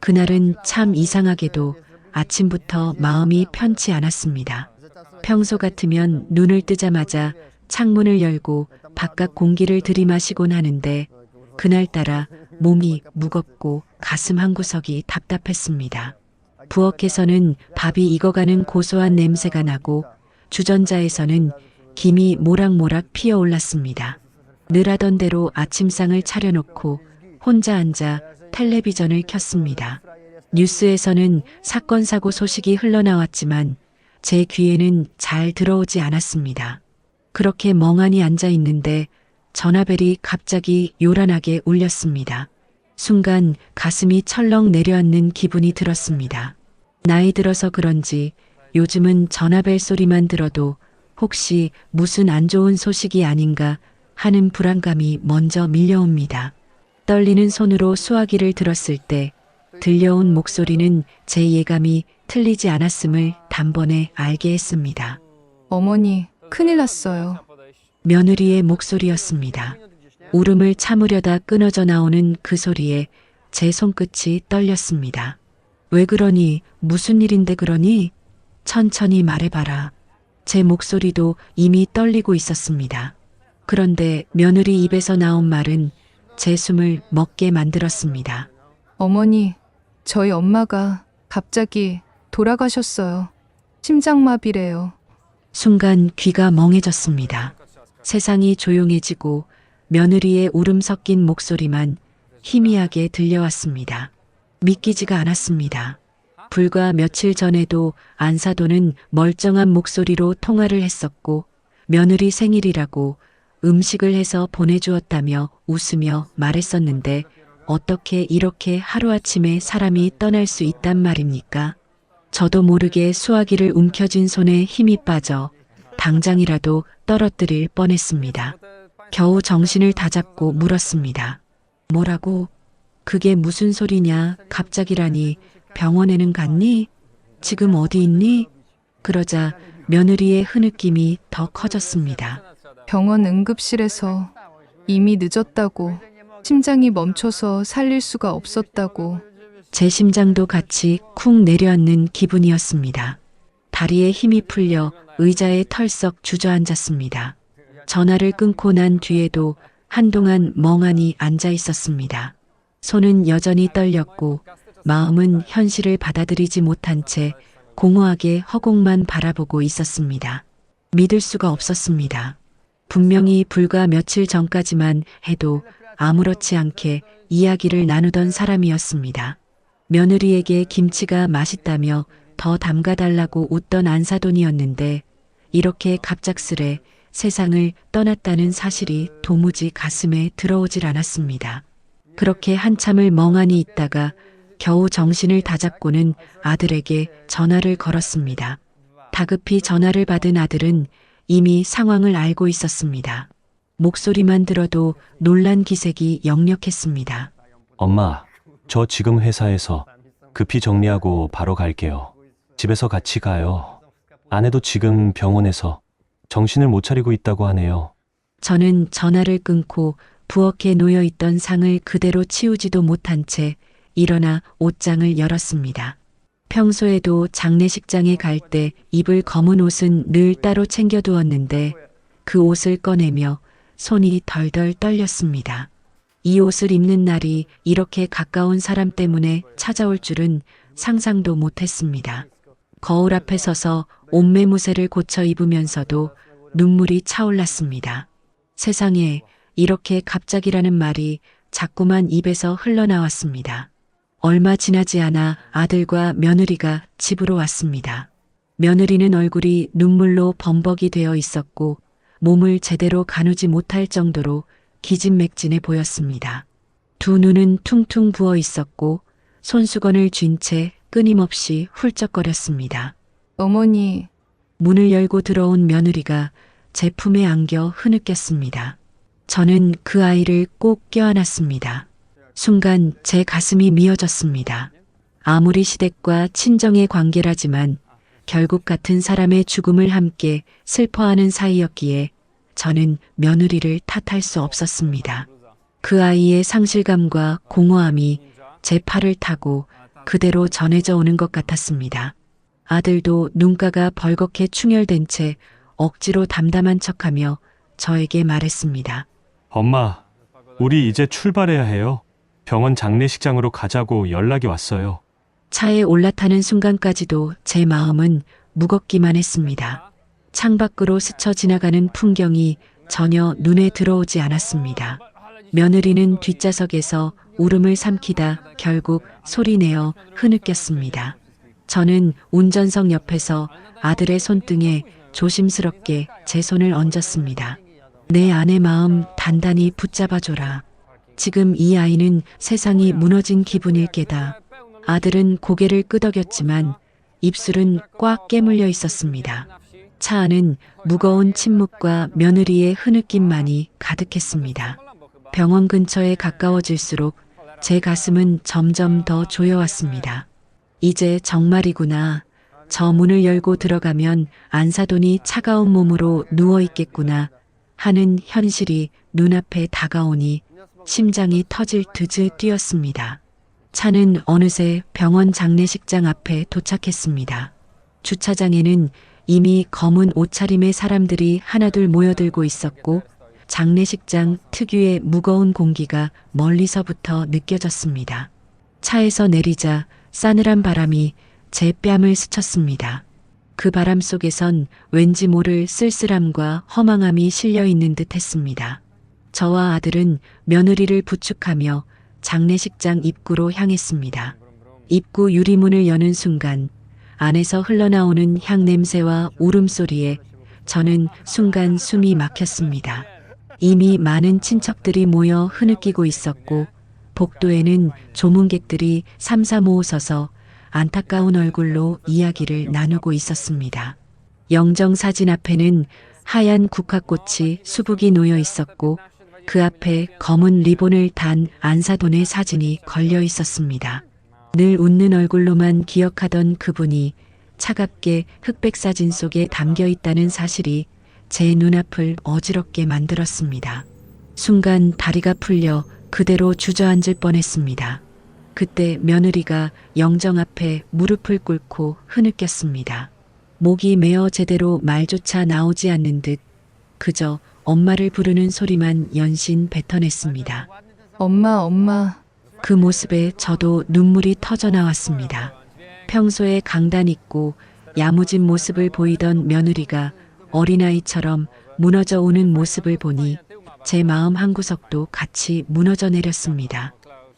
그날은 참 이상하게도 아침부터 마음이 편치 않았습니다. 평소 같으면 눈을 뜨자마자 창문을 열고 바깥 공기를 들이마시곤 하는데 그날따라 몸이 무겁고 가슴 한구석이 답답했습니다. 부엌에서는 밥이 익어가는 고소한 냄새가 나고 주전자에서는 김이 모락모락 피어올랐습니다. 늘 하던 대로 아침상을 차려놓고 혼자 앉아 텔레비전을 켰습니다. 뉴스에서는 사건 사고 소식이 흘러나왔지만 제 귀에는 잘 들어오지 않았습니다. 그렇게 멍하니 앉아 있는데 전화벨이 갑자기 요란하게 울렸습니다. 순간 가슴이 철렁 내려앉는 기분이 들었습니다. 나이 들어서 그런지 요즘은 전화벨 소리만 들어도 혹시 무슨 안 좋은 소식이 아닌가 하는 불안감이 먼저 밀려옵니다. 떨리는 손으로 수화기를 들었을 때 들려온 목소리는 제 예감이 틀리지 않았음을 단번에 알게 했습니다. 어머니, 큰일 났어요. 며느리의 목소리였습니다. 울음을 참으려다 끊어져 나오는 그 소리에 제 손끝이 떨렸습니다. 왜 그러니? 무슨 일인데 그러니? 천천히 말해봐라. 제 목소리도 이미 떨리고 있었습니다. 그런데 며느리 입에서 나온 말은 제 숨을 멎게 만들었습니다. 어머니, 저희 엄마가 갑자기 돌아가셨어요. 심장마비래요. 순간 귀가 멍해졌습니다. 세상이 조용해지고 며느리의 울음 섞인 목소리만 희미하게 들려왔습니다. 믿기지가 않았습니다. 불과 며칠 전에도 안사도는 멀쩡한 목소리로 통화를 했었고 며느리 생일이라고 음식을 해서 보내주었다며 웃으며 말했었는데 어떻게 이렇게 하루아침에 사람이 떠날 수 있단 말입니까? 저도 모르게 수화기를 움켜쥔 손에 힘이 빠져 당장이라도 떨어뜨릴 뻔했습니다. 겨우 정신을 다잡고 물었습니다. 뭐라고? 그게 무슨 소리냐? 갑자기라니. 병원에는 갔니? 지금 어디 있니? 그러자 며느리의 흐느낌이 더 커졌습니다. 병원 응급실에서 이미 늦었다고, 심장이 멈춰서 살릴 수가 없었다고. 제 심장도 같이 쿵 내려앉는 기분이었습니다. 다리에 힘이 풀려 의자에 털썩 주저앉았습니다. 전화를 끊고 난 뒤에도 한동안 멍하니 앉아 있었습니다. 손은 여전히 떨렸고 마음은 현실을 받아들이지 못한 채 공허하게 허공만 바라보고 있었습니다. 믿을 수가 없었습니다. 분명히 불과 며칠 전까지만 해도 아무렇지 않게 이야기를 나누던 사람이었습니다. 며느리에게 김치가 맛있다며 더 담가달라고 웃던 안사돈이었는데 이렇게 갑작스레 세상을 떠났다는 사실이 도무지 가슴에 들어오질 않았습니다. 그렇게 한참을 멍하니 있다가 겨우 정신을 다잡고는 아들에게 전화를 걸었습니다. 다급히 전화를 받은 아들은 이미 상황을 알고 있었습니다. 목소리만 들어도 놀란 기색이 역력했습니다. 엄마, 저 지금 회사에서 급히 정리하고 바로 갈게요. 집에서 같이 가요. 아내도 지금 병원에서 정신을 못 차리고 있다고 하네요. 저는 전화를 끊고 부엌에 놓여있던 상을 그대로 치우지도 못한 채 일어나 옷장을 열었습니다. 평소에도 장례식장에 갈 때 입을 검은 옷은 늘 따로 챙겨두었는데 그 옷을 꺼내며 손이 덜덜 떨렸습니다. 이 옷을 입는 날이 이렇게 가까운 사람 때문에 찾아올 줄은 상상도 못했습니다. 거울 앞에 서서 옷매무새를 고쳐 입으면서도 눈물이 차올랐습니다. 세상에 이렇게 갑자기라는 말이 자꾸만 입에서 흘러나왔습니다. 얼마 지나지 않아 아들과 며느리가 집으로 왔습니다. 며느리는 얼굴이 눈물로 범벅이 되어 있었고 몸을 제대로 가누지 못할 정도로 기진맥진해 보였습니다. 두 눈은 퉁퉁 부어 있었고 손수건을 쥔 채 끊임없이 훌쩍거렸습니다. 어머니, 문을 열고 들어온 며느리가 제 품에 안겨 흐느꼈습니다. 저는 그 아이를 꼭 껴안았습니다. 순간 제 가슴이 미어졌습니다. 아무리 시댁과 친정의 관계라지만 결국 같은 사람의 죽음을 함께 슬퍼하는 사이였기에 저는 며느리를 탓할 수 없었습니다. 그 아이의 상실감과 공허함이 제 팔을 타고 그대로 전해져 오는 것 같았습니다. 아들도 눈가가 벌겋게 충혈된 채 억지로 담담한 척하며 저에게 말했습니다. 엄마, 우리 이제 출발해야 해요. 병원 장례식장으로 가자고 연락이 왔어요. 차에 올라타는 순간까지도 제 마음은 무겁기만 했습니다. 창밖으로 스쳐 지나가는 풍경이 전혀 눈에 들어오지 않았습니다. 며느리는 뒷좌석에서 울음을 삼키다 결국 소리내어 흐느꼈습니다. 저는 운전석 옆에서 아들의 손등에 조심스럽게 제 손을 얹었습니다. 내 아내 마음 단단히 붙잡아줘라. 지금 이 아이는 세상이 무너진 기분일 게다. 아들은 고개를 끄덕였지만 입술은 꽉 깨물려 있었습니다. 차 안은 무거운 침묵과 며느리의 흐느낌만이 가득했습니다. 병원 근처에 가까워질수록 제 가슴은 점점 더 조여왔습니다. 이제 정말이구나. 저 문을 열고 들어가면 안사돈이 차가운 몸으로 누워있겠구나 하는 현실이 눈앞에 다가오니 심장이 터질 듯을 뛰었습니다. 차는 어느새 병원 장례식장 앞에 도착했습니다. 주차장에는 이미 검은 옷차림의 사람들이 하나둘 모여들고 있었고 장례식장 특유의 무거운 공기가 멀리서부터 느껴졌습니다. 차에서 내리자 싸늘한 바람이 제 뺨을 스쳤습니다. 그 바람 속에선 왠지 모를 쓸쓸함과 허망함이 실려 있는 듯 했습니다. 저와 아들은 며느리를 부축하며 장례식장 입구로 향했습니다. 입구 유리문을 여는 순간 안에서 흘러나오는 향 냄새와 울음소리에 저는 순간 숨이 막혔습니다. 이미 많은 친척들이 모여 흐느끼고 있었고 복도에는 조문객들이 삼삼오오 서서 안타까운 얼굴로 이야기를 나누고 있었습니다. 영정사진 앞에는 하얀 국화꽃이 수북이 놓여 있었고 그 앞에 검은 리본을 단 안사돈의 사진이 걸려 있었습니다. 늘 웃는 얼굴로만 기억하던 그분이 차갑게 흑백 사진 속에 담겨 있다는 사실이 제 눈앞을 어지럽게 만들었습니다. 순간 다리가 풀려 그대로 주저앉을 뻔했습니다. 그때 며느리가 영정 앞에 무릎을 꿇고 흐느꼈습니다. 목이 메어 제대로 말조차 나오지 않는 듯 그저 엄마를 부르는 소리만 연신 뱉어냈습니다. 엄마, 엄마. 그 모습에 저도 눈물이 터져 나왔습니다. 평소에 강단 있고 야무진 모습을 보이던 며느리가 어린아이처럼 무너져 오는 모습을 보니 제 마음 한구석도 같이 무너져 내렸습니다.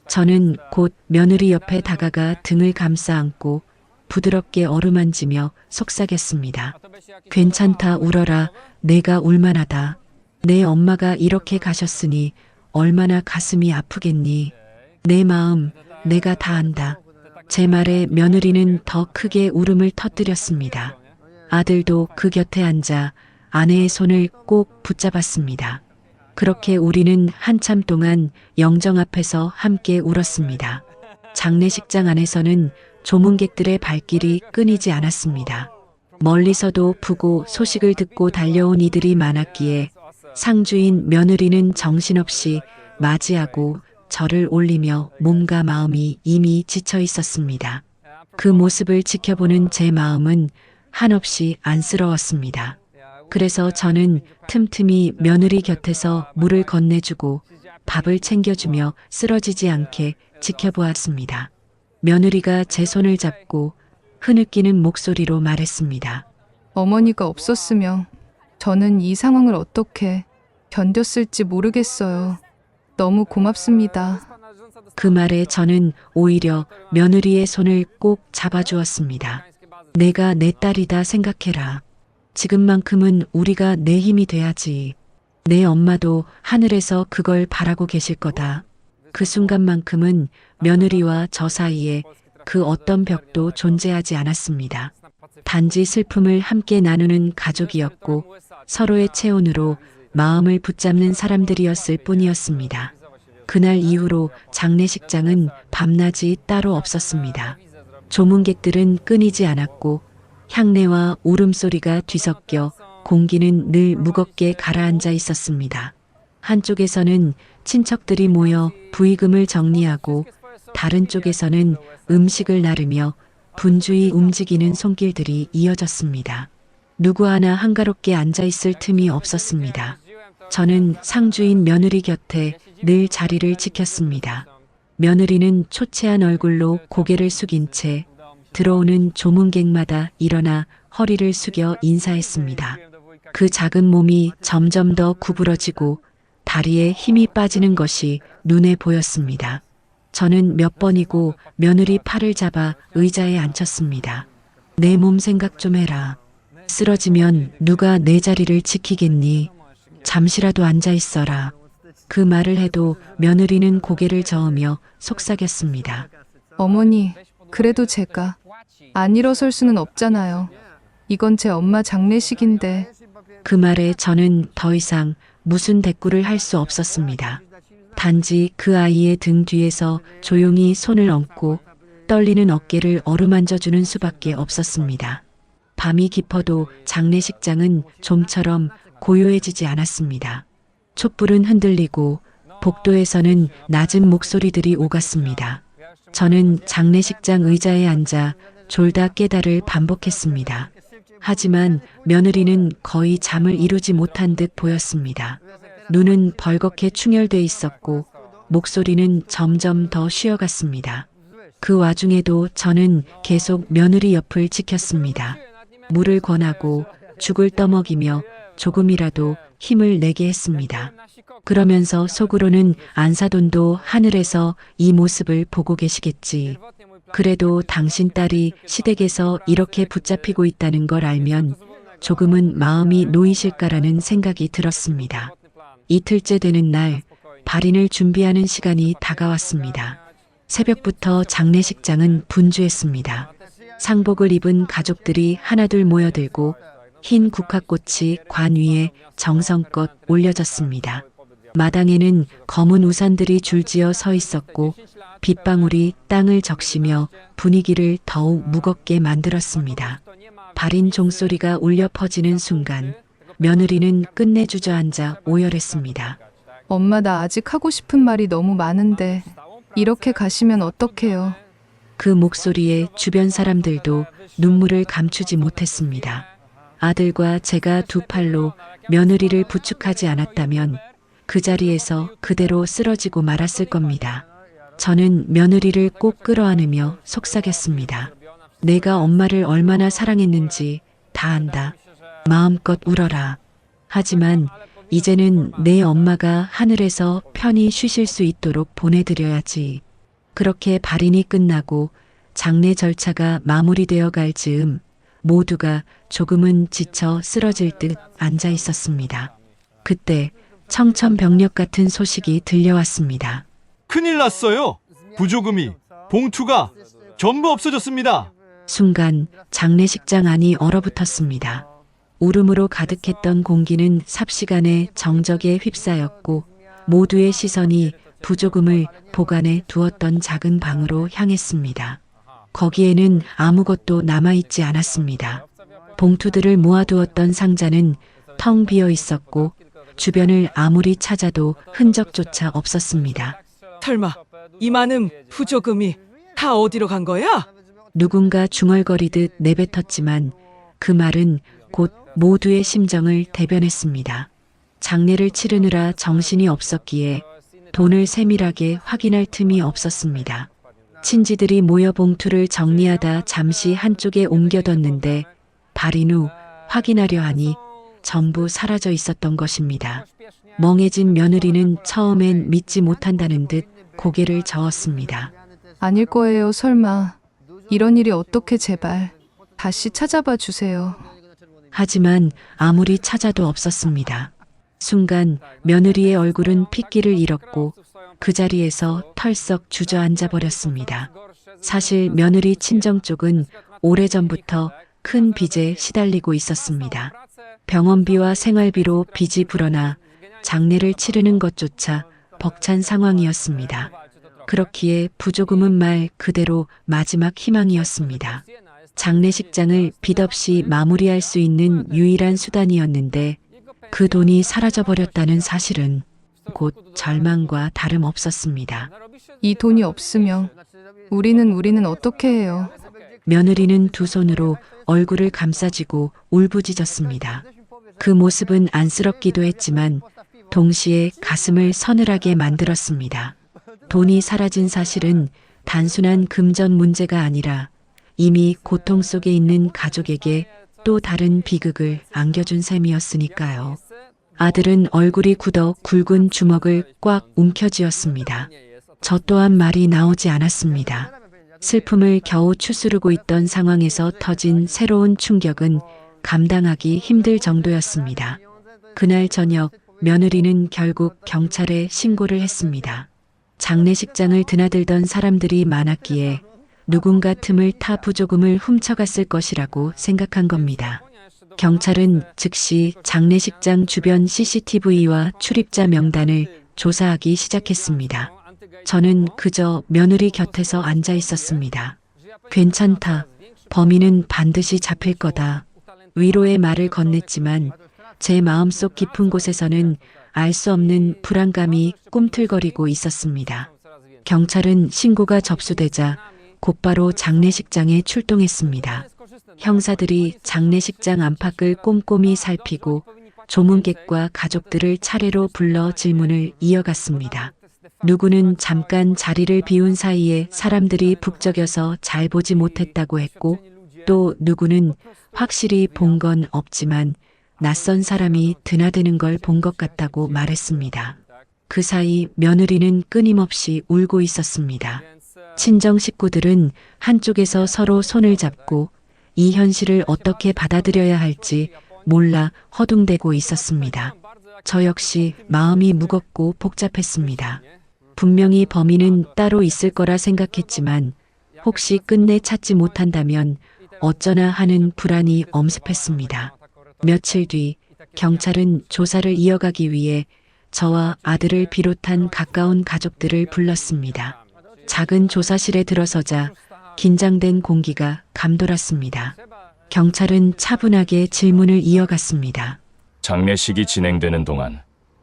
저는 곧 며느리 옆에 다가가 등을 감싸 안고 부드럽게 어루만지며 속삭였습니다. 괜찮다, 울어라. 내가 울만하다. 내 엄마가 이렇게 가셨으니 얼마나 가슴이 아프겠니. 내 마음 내가 다 안다. 제 말에 며느리는 더 크게 울음을 터뜨렸습니다. 아들도 그 곁에 앉아 아내의 손을 꼭 붙잡았습니다. 그렇게 우리는 한참 동안 영정 앞에서 함께 울었습니다. 장례식장 안에서는 조문객들의 발길이 끊이지 않았습니다. 멀리서도 보고 소식을 듣고 달려온 이들이 많았기에 상주인 며느리는 정신없이 맞이하고 절을 올리며 몸과 마음이 이미 지쳐 있었습니다. 그 모습을 지켜보는 제 마음은 한없이 안쓰러웠습니다. 그래서 저는 틈틈이 며느리 곁에서 물을 건네주고 밥을 챙겨주며 쓰러지지 않게 지켜보았습니다. 며느리가 제 손을 잡고 흐느끼는 목소리로 말했습니다. 어머니가 없었으면 저는 이 상황을 어떻게 견뎠을지 모르겠어요. 너무 고맙습니다. 그 말에 저는 오히려 며느리의 손을 꼭 잡아주었습니다. 내가 내 딸이다 생각해라. 지금만큼은 우리가 내 힘이 돼야지. 내 엄마도 하늘에서 그걸 바라고 계실 거다. 그 순간만큼은 며느리와 저 사이에 그 어떤 벽도 존재하지 않았습니다. 단지 슬픔을 함께 나누는 가족이었고 서로의 체온으로 마음을 붙잡는 사람들이었을 뿐이었습니다. 그날 이후로 장례식장은 밤낮이 따로 없었습니다. 조문객들은 끊이지 않았고 향내와 울음소리가 뒤섞여 공기는 늘 무겁게 가라앉아 있었습니다. 한쪽에서는 친척들이 모여 부의금을 정리하고 다른 쪽에서는 음식을 나르며 분주히 움직이는 손길들이 이어졌습니다. 누구 하나 한가롭게 앉아 있을 틈이 없었습니다. 저는 상주인 며느리 곁에 늘 자리를 지켰습니다. 며느리는 초췌한 얼굴로 고개를 숙인 채 들어오는 조문객마다 일어나 허리를 숙여 인사했습니다. 그 작은 몸이 점점 더 구부러지고 다리에 힘이 빠지는 것이 눈에 보였습니다. 저는 몇 번이고 며느리 팔을 잡아 의자에 앉혔습니다. 내 몸 생각 좀 해라. 쓰러지면 누가 내 자리를 지키겠니? 잠시라도 앉아 있어라. 그 말을 해도 며느리는 고개를 저으며 속삭였습니다. 어머니, 그래도 제가 안 일어설 수는 없잖아요. 이건 제 엄마 장례식인데. 그 말에 저는 더 이상 무슨 대꾸를 할 수 없었습니다. 단지 그 아이의 등 뒤에서 조용히 손을 얹고 떨리는 어깨를 어루만져주는 수밖에 없었습니다. 밤이 깊어도 장례식장은 좀처럼 고요해지지 않았습니다. 촛불은 흔들리고 복도에서는 낮은 목소리들이 오갔습니다. 저는 장례식장 의자에 앉아 졸다 깨달을 반복했습니다. 하지만 며느리는 거의 잠을 이루지 못한 듯 보였습니다. 눈은 벌겋게 충혈돼 있었고 목소리는 점점 더 쉬어갔습니다. 그 와중에도 저는 계속 며느리 옆을 지켰습니다. 물을 권하고 죽을 떠먹이며 조금이라도 힘을 내게 했습니다. 그러면서 속으로는 안사돈도 하늘에서 이 모습을 보고 계시겠지. 그래도 당신 딸이 시댁에서 이렇게 붙잡히고 있다는 걸 알면 조금은 마음이 놓이실까라는 생각이 들었습니다. 이틀째 되는 날, 발인을 준비하는 시간이 다가왔습니다. 새벽부터 장례식장은 분주했습니다. 상복을 입은 가족들이 하나둘 모여들고 흰 국화꽃이 관 위에 정성껏 올려졌습니다. 마당에는 검은 우산들이 줄지어 서 있었고 빗방울이 땅을 적시며 분위기를 더욱 무겁게 만들었습니다. 발인 종소리가 울려 퍼지는 순간 며느리는 끝내 주저앉아 오열했습니다. 엄마, 나 아직 하고 싶은 말이 너무 많은데 이렇게 가시면 어떡해요? 그 목소리에 주변 사람들도 눈물을 감추지 못했습니다. 아들과 제가 두 팔로 며느리를 부축하지 않았다면 그 자리에서 그대로 쓰러지고 말았을 겁니다. 저는 며느리를 꼭 끌어안으며 속삭였습니다. 내가 엄마를 얼마나 사랑했는지 다 안다. 마음껏 울어라. 하지만 이제는 내 엄마가 하늘에서 편히 쉬실 수 있도록 보내드려야지. 그렇게 발인이 끝나고 장례 절차가 마무리되어 갈 즈음 모두가 조금은 지쳐 쓰러질 듯 앉아 있었습니다. 그때 청천벽력 같은 소식이 들려왔습니다. 큰일 났어요. 부조금이, 봉투가 전부 없어졌습니다. 순간 장례식장 안이 얼어붙었습니다. 울음으로 가득했던 공기는 삽시간에 정적에 휩싸였고 모두의 시선이 부조금을 보관해 두었던 작은 방으로 향했습니다. 거기에는 아무것도 남아있지 않았습니다. 봉투들을 모아두었던 상자는 텅 비어 있었고 주변을 아무리 찾아도 흔적조차 없었습니다. 설마 이 많은 부조금이 다 어디로 간 거야? 누군가 중얼거리듯 내뱉었지만 그 말은 곧 모두의 심정을 대변했습니다. 장례를 치르느라 정신이 없었기에 돈을 세밀하게 확인할 틈이 없었습니다. 친지들이 모여 봉투를 정리하다 잠시 한쪽에 옮겨뒀는데 발인 후 확인하려 하니 전부 사라져 있었던 것입니다. 멍해진 며느리는 처음엔 믿지 못한다는 듯 고개를 저었습니다. 아닐 거예요, 설마. 이런 일이 어떻게 제발. 다시 찾아봐 주세요. 하지만 아무리 찾아도 없었습니다. 순간 며느리의 얼굴은 핏기를 잃었고 그 자리에서 털썩 주저앉아 버렸습니다. 사실 며느리 친정 쪽은 오래전부터 큰 빚에 시달리고 있었습니다. 병원비와 생활비로 빚이 불어나 장례를 치르는 것조차 벅찬 상황이었습니다. 그렇기에 부조금은 말 그대로 마지막 희망이었습니다. 장례식장을 빚 없이 마무리할 수 있는 유일한 수단이었는데 그 돈이 사라져버렸다는 사실은 곧 절망과 다름없었습니다. 이 돈이 없으면 우리는 어떻게 해요? 며느리는 두 손으로 얼굴을 감싸쥐고 울부짖었습니다. 그 모습은 안쓰럽기도 했지만 동시에 가슴을 서늘하게 만들었습니다. 돈이 사라진 사실은 단순한 금전 문제가 아니라 이미 고통 속에 있는 가족에게 또 다른 비극을 안겨준 셈이었으니까요. 아들은 얼굴이 굳어 굵은 주먹을 꽉 움켜쥐었습니다. 저 또한 말이 나오지 않았습니다. 슬픔을 겨우 추스르고 있던 상황에서 터진 새로운 충격은 감당하기 힘들 정도였습니다. 그날 저녁 며느리는 결국 경찰에 신고를 했습니다. 장례식장을 드나들던 사람들이 많았기에 누군가 틈을 타 부조금을 훔쳐갔을 것이라고 생각한 겁니다. 경찰은 즉시 장례식장 주변 CCTV와 출입자 명단을 조사하기 시작했습니다. 저는 그저 며느리 곁에서 앉아 있었습니다. 괜찮다. 범인은 반드시 잡힐 거다. 위로의 말을 건넸지만 제 마음속 깊은 곳에서는 알 수 없는 불안감이 꿈틀거리고 있었습니다. 경찰은 신고가 접수되자 곧바로 장례식장에 출동했습니다. 형사들이 장례식장 안팎을 꼼꼼히 살피고 조문객과 가족들을 차례로 불러 질문을 이어갔습니다. 누구는 잠깐 자리를 비운 사이에 사람들이 북적여서 잘 보지 못했다고 했고, 또 누구는 확실히 본 건 없지만 낯선 사람이 드나드는 걸 본 것 같다고 말했습니다. 그 사이 며느리는 끊임없이 울고 있었습니다. 친정 식구들은 한쪽에서 서로 손을 잡고 이 현실을 어떻게 받아들여야 할지 몰라 허둥대고 있었습니다. 저 역시 마음이 무겁고 복잡했습니다. 분명히 범인은 따로 있을 거라 생각했지만 혹시 끝내 찾지 못한다면 어쩌나 하는 불안이 엄습했습니다. 며칠 뒤 경찰은 조사를 이어가기 위해 저와 아들을 비롯한 가까운 가족들을 불렀습니다. 작은 조사실에 들어서자 긴장된 공기가 감돌았습니다. 경찰은 차분하게 질문을 이어갔습니다. 장례식이 진행되는 동안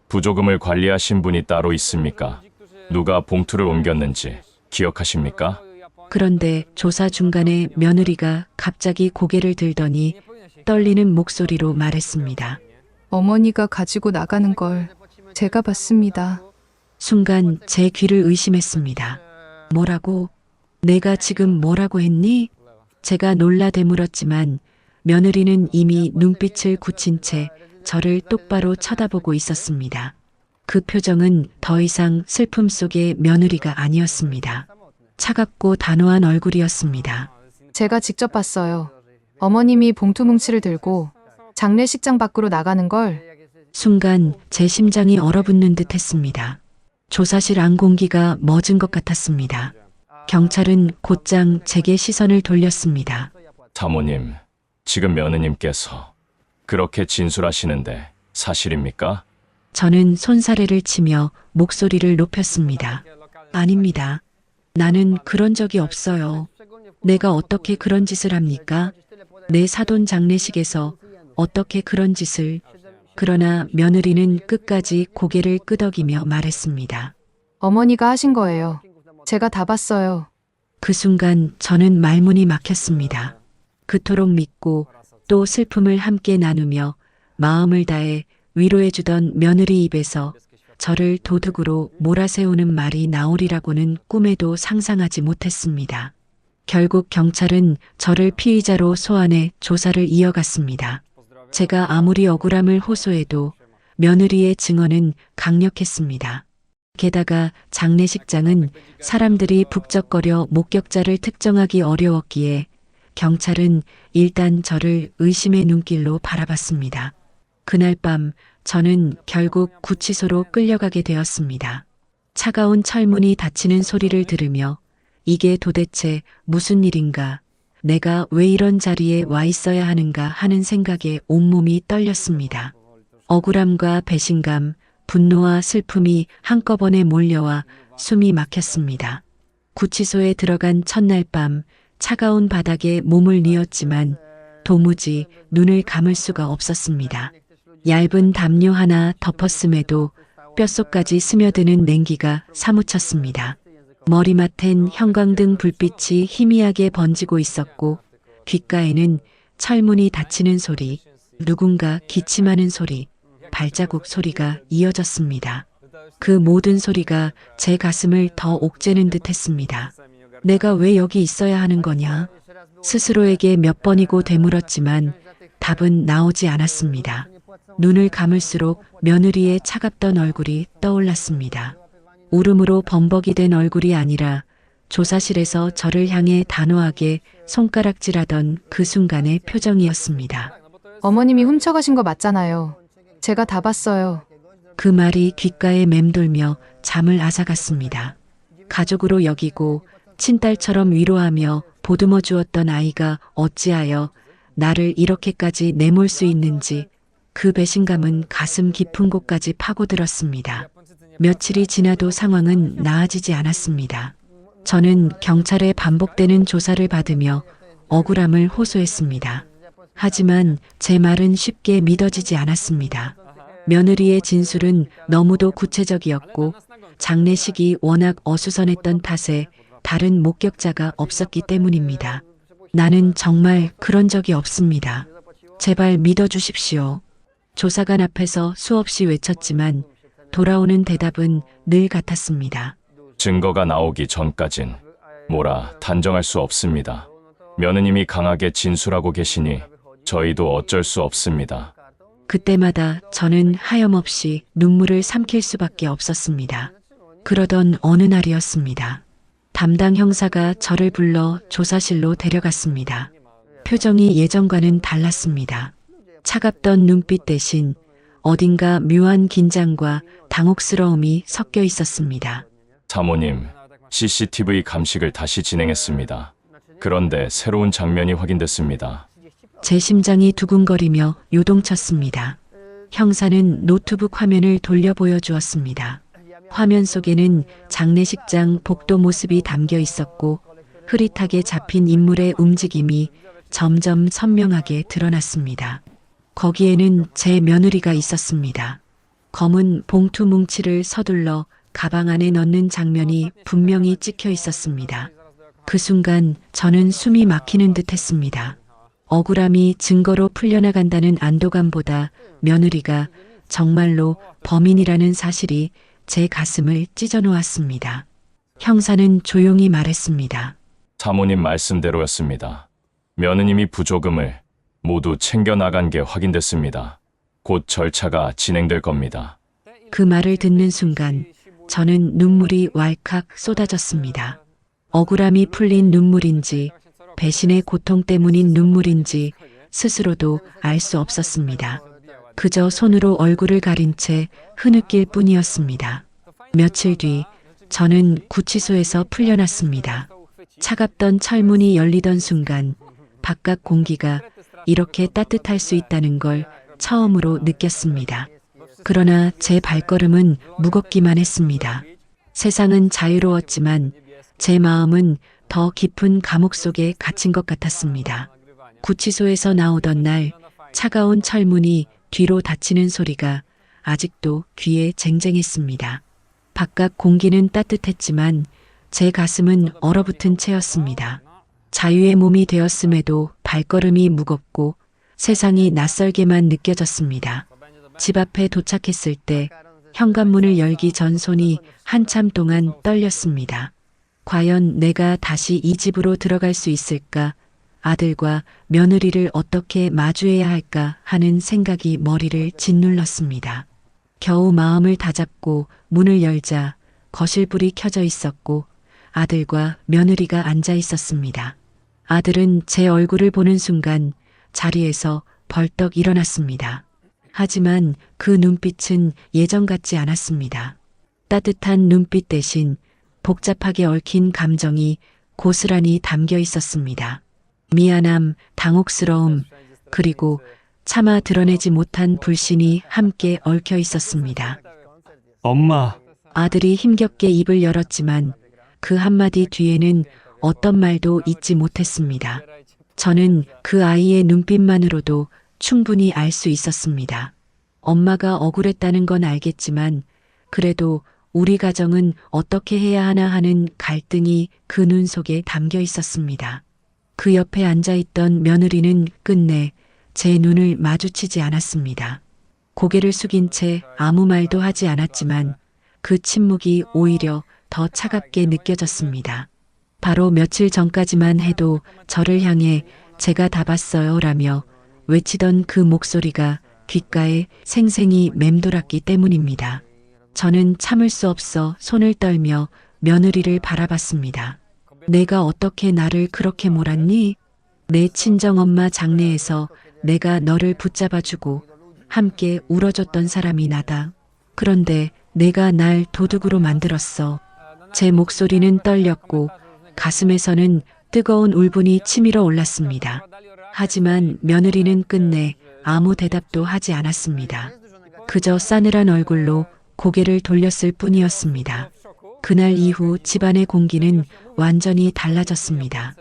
부조금을 관리하신 분이 따로 있습니까? 누가 봉투를 옮겼는지 기억하십니까? 그런데 조사 중간에 며느리가 갑자기 고개를 들더니 떨리는 목소리로 말했습니다. 어머니가 가지고 나가는 걸 제가 봤습니다. 순간 제 귀를 의심했습니다. 뭐라고? 내가 지금 뭐라고 했니? 제가 놀라 되물었지만 며느리는 이미 눈빛을 굳힌 채 저를 똑바로 쳐다보고 있었습니다. 그 표정은 더 이상 슬픔 속의 며느리가 아니었습니다. 차갑고 단호한 얼굴이었습니다. 제가 직접 봤어요. 어머님이 봉투 뭉치를 들고 장례식장 밖으로 나가는 걸. 순간 제 심장이 얼어붙는 듯 했습니다. 조사실 안 공기가 멎은 것 같았습니다. 경찰은 곧장 제게 시선을 돌렸습니다. 사모님, 지금 며느님께서 그렇게 진술하시는데 사실입니까? 저는 손사래를 치며 목소리를 높였습니다. 아닙니다. 나는 그런 적이 없어요. 내가 어떻게 그런 짓을 합니까? 내 사돈 장례식에서 어떻게 그런 짓을. 그러나 며느리는 끝까지 고개를 끄덕이며 말했습니다. 어머니가 하신 거예요. 제가 다 봤어요. 그 순간 저는 말문이 막혔습니다. 그토록 믿고 또 슬픔을 함께 나누며 마음을 다해 위로해주던 며느리 입에서 저를 도둑으로 몰아세우는 말이 나오리라고는 꿈에도 상상하지 못했습니다. 결국 경찰은 저를 피의자로 소환해 조사를 이어갔습니다. 제가 아무리 억울함을 호소해도 며느리의 증언은 강력했습니다. 게다가 장례식장은 사람들이 북적거려 목격자를 특정하기 어려웠기에 경찰은 일단 저를 의심의 눈길로 바라봤습니다. 그날 밤 저는 결국 구치소로 끌려가게 되었습니다. 차가운 철문이 닫히는 소리를 들으며 이게 도대체 무슨 일인가, 내가 왜 이런 자리에 와 있어야 하는가 하는 생각에 온몸이 떨렸습니다. 억울함과 배신감, 분노와 슬픔이 한꺼번에 몰려와 숨이 막혔습니다. 구치소에 들어간 첫날 밤 차가운 바닥에 몸을 뉘었지만 도무지 눈을 감을 수가 없었습니다. 얇은 담요 하나 덮었음에도 뼛속까지 스며드는 냉기가 사무쳤습니다. 머리맡엔 형광등 불빛이 희미하게 번지고 있었고 귓가에는 철문이 닫히는 소리, 누군가 기침하는 소리, 발자국 소리가 이어졌습니다. 그 모든 소리가 제 가슴을 더 옥죄는 듯 했습니다. 내가 왜 여기 있어야 하는 거냐? 스스로에게 몇 번이고 되물었지만 답은 나오지 않았습니다. 눈을 감을수록 며느리의 차갑던 얼굴이 떠올랐습니다. 울음으로 범벅이 된 얼굴이 아니라 조사실에서 저를 향해 단호하게 손가락질하던 그 순간의 표정이었습니다. 어머님이 훔쳐가신 거 맞잖아요. 제가 다 봤어요. 그 말이 귓가에 맴돌며 잠을 앗아갔습니다. 가족으로 여기고 친딸처럼 위로하며 보듬어 주었던 아이가 어찌하여 나를 이렇게까지 내몰 수 있는지 그 배신감은 가슴 깊은 곳까지 파고들었습니다. 며칠이 지나도 상황은 나아지지 않았습니다. 저는 경찰에 반복되는 조사를 받으며 억울함을 호소했습니다. 하지만 제 말은 쉽게 믿어지지 않았습니다. 며느리의 진술은 너무도 구체적이었고 장례식이 워낙 어수선했던 탓에 다른 목격자가 없었기 때문입니다. 나는 정말 그런 적이 없습니다. 제발 믿어주십시오. 조사관 앞에서 수없이 외쳤지만 돌아오는 대답은 늘 같았습니다. 증거가 나오기 전까진 뭐라 단정할 수 없습니다. 며느님이 강하게 진술하고 계시니 저희도 어쩔 수 없습니다. 그때마다 저는 하염없이 눈물을 삼킬 수밖에 없었습니다. 그러던 어느 날이었습니다. 담당 형사가 저를 불러 조사실로 데려갔습니다. 표정이 예전과는 달랐습니다. 차갑던 눈빛 대신 어딘가 묘한 긴장과 당혹스러움이 섞여 있었습니다. 사모님, CCTV 감식을 다시 진행했습니다. 그런데 새로운 장면이 확인됐습니다. 제 심장이 두근거리며 요동쳤습니다. 형사는 노트북 화면을 돌려 보여주었습니다. 화면 속에는 장례식장 복도 모습이 담겨 있었고 흐릿하게 잡힌 인물의 움직임이 점점 선명하게 드러났습니다. 거기에는 제 며느리가 있었습니다. 검은 봉투 뭉치를 서둘러 가방 안에 넣는 장면이 분명히 찍혀 있었습니다. 그 순간 저는 숨이 막히는 듯 했습니다. 억울함이 증거로 풀려나간다는 안도감보다 며느리가 정말로 범인이라는 사실이 제 가슴을 찢어놓았습니다. 형사는 조용히 말했습니다. 사모님 말씀대로였습니다. 며느님이 부조금을 모두 챙겨나간 게 확인됐습니다. 곧 절차가 진행될 겁니다. 그 말을 듣는 순간 저는 눈물이 왈칵 쏟아졌습니다. 억울함이 풀린 눈물인지 배신의 고통 때문인 눈물인지 스스로도 알 수 없었습니다. 그저 손으로 얼굴을 가린 채 흐느낄 뿐이었습니다. 며칠 뒤 저는 구치소에서 풀려났습니다. 차갑던 철문이 열리던 순간 바깥 공기가 이렇게 따뜻할 수 있다는 걸 처음으로 느꼈습니다. 그러나 제 발걸음은 무겁기만 했습니다. 세상은 자유로웠지만 제 마음은 더 깊은 감옥 속에 갇힌 것 같았습니다. 구치소에서 나오던 날 차가운 철문이 뒤로 닫히는 소리가 아직도 귀에 쟁쟁했습니다. 바깥 공기는 따뜻했지만 제 가슴은 얼어붙은 채였습니다. 자유의 몸이 되었음에도 발걸음이 무겁고 세상이 낯설게만 느껴졌습니다. 집 앞에 도착했을 때 현관문을 열기 전 손이 한참 동안 떨렸습니다. 과연 내가 다시 이 집으로 들어갈 수 있을까? 아들과 며느리를 어떻게 마주해야 할까 하는 생각이 머리를 짓눌렀습니다. 겨우 마음을 다잡고 문을 열자 거실불이 켜져 있었고 아들과 며느리가 앉아 있었습니다. 아들은 제 얼굴을 보는 순간 자리에서 벌떡 일어났습니다. 하지만 그 눈빛은 예전 같지 않았습니다. 따뜻한 눈빛 대신 복잡하게 얽힌 감정이 고스란히 담겨 있었습니다. 미안함, 당혹스러움, 그리고 차마 드러내지 못한 불신이 함께 얽혀 있었습니다. 엄마, 아들이 힘겹게 입을 열었지만 그 한마디 뒤에는 어떤 말도 잊지 못했습니다. 저는 그 아이의 눈빛만으로도 충분히 알 수 있었습니다. 엄마가 억울했다는 건 알겠지만 그래도 우리 가정은 어떻게 해야 하나 하는 갈등이 그 눈 속에 담겨 있었습니다. 그 옆에 앉아있던 며느리는 끝내 제 눈을 마주치지 않았습니다. 고개를 숙인 채 아무 말도 하지 않았지만 그 침묵이 오히려 더 차갑게 느껴졌습니다. 바로 며칠 전까지만 해도 저를 향해 제가 다 봤어요 라며 외치던 그 목소리가 귓가에 생생히 맴돌았기 때문입니다. 저는 참을 수 없어 손을 떨며 며느리를 바라봤습니다. 내가 어떻게 나를 그렇게 몰았니? 내 친정엄마 장례에서 내가 너를 붙잡아주고 함께 울어줬던 사람이 나다. 그런데 내가 날 도둑으로 만들었어. 제 목소리는 떨렸고 가슴에서는 뜨거운 울분이 치밀어 올랐습니다. 하지만 며느리는 끝내 아무 대답도 하지 않았습니다. 그저 싸늘한 얼굴로 고개를 돌렸을 뿐이었습니다. 그날 이후 집안의 공기는 완전히 달라졌습니다.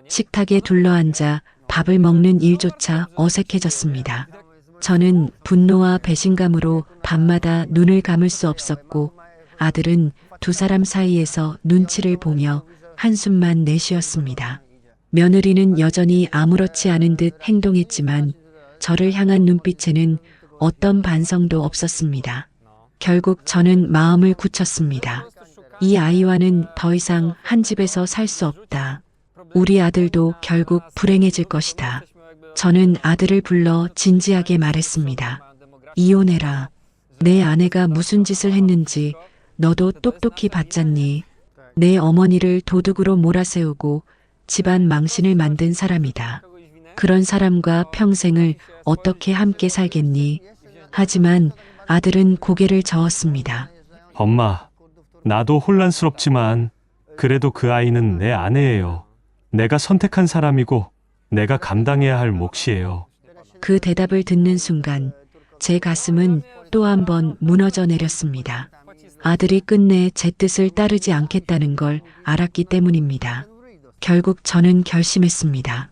식탁에 둘러앉아 밥을 먹는 일조차 어색해졌습니다. 저는 분노와 배신감으로 밤마다 눈을 감을 수 없었고 아들은 두 사람 사이에서 눈치를 보며 한숨만 내쉬었습니다. 며느리는 여전히 아무렇지 않은 듯 행동했지만 저를 향한 눈빛에는 어떤 반성도 없었습니다. 결국 저는 마음을 굳혔습니다. 이 아이와는 더 이상 한 집에서 살 수 없다. 우리 아들도 결국 불행해질 것이다. 저는 아들을 불러 진지하게 말했습니다. 이혼해라. 내 아내가 무슨 짓을 했는지 너도 똑똑히 봤잖니. 내 어머니를 도둑으로 몰아세우고 집안 망신을 만든 사람이다. 그런 사람과 평생을 어떻게 함께 살겠니? 하지만 아들은 고개를 저었습니다. 엄마, 나도 혼란스럽지만 그래도 그 아이는 내 아내예요. 내가 선택한 사람이고 내가 감당해야 할 몫이에요. 그 대답을 듣는 순간 제 가슴은 또 한 번 무너져 내렸습니다. 아들이 끝내 제 뜻을 따르지 않겠다는 걸 알았기 때문입니다. 결국 저는 결심했습니다.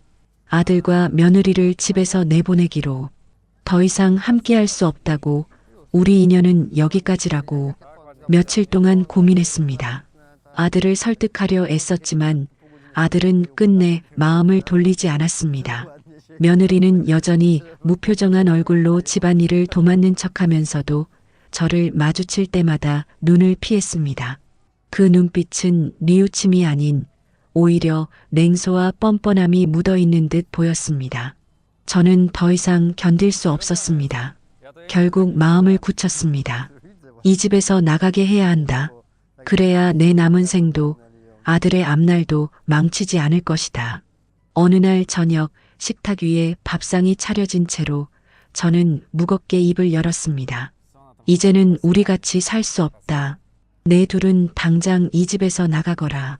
아들과 며느리를 집에서 내보내기로. 더 이상 함께할 수 없다고, 우리 인연은 여기까지라고 며칠 동안 고민했습니다. 아들을 설득하려 애썼지만 아들은 끝내 마음을 돌리지 않았습니다. 며느리는 여전히 무표정한 얼굴로 집안일을 도맡는 척하면서도 저를 마주칠 때마다 눈을 피했습니다. 그 눈빛은 뉘우침이 아닌 오히려 냉소와 뻔뻔함이 묻어있는 듯 보였습니다. 저는 더 이상 견딜 수 없었습니다. 결국 마음을 굳혔습니다. 이 집에서 나가게 해야 한다. 그래야 내 남은 생도 아들의 앞날도 망치지 않을 것이다. 어느 날 저녁 식탁 위에 밥상이 차려진 채로 저는 무겁게 입을 열었습니다. 이제는 우리 같이 살 수 없다. 내 둘은 당장 이 집에서 나가거라.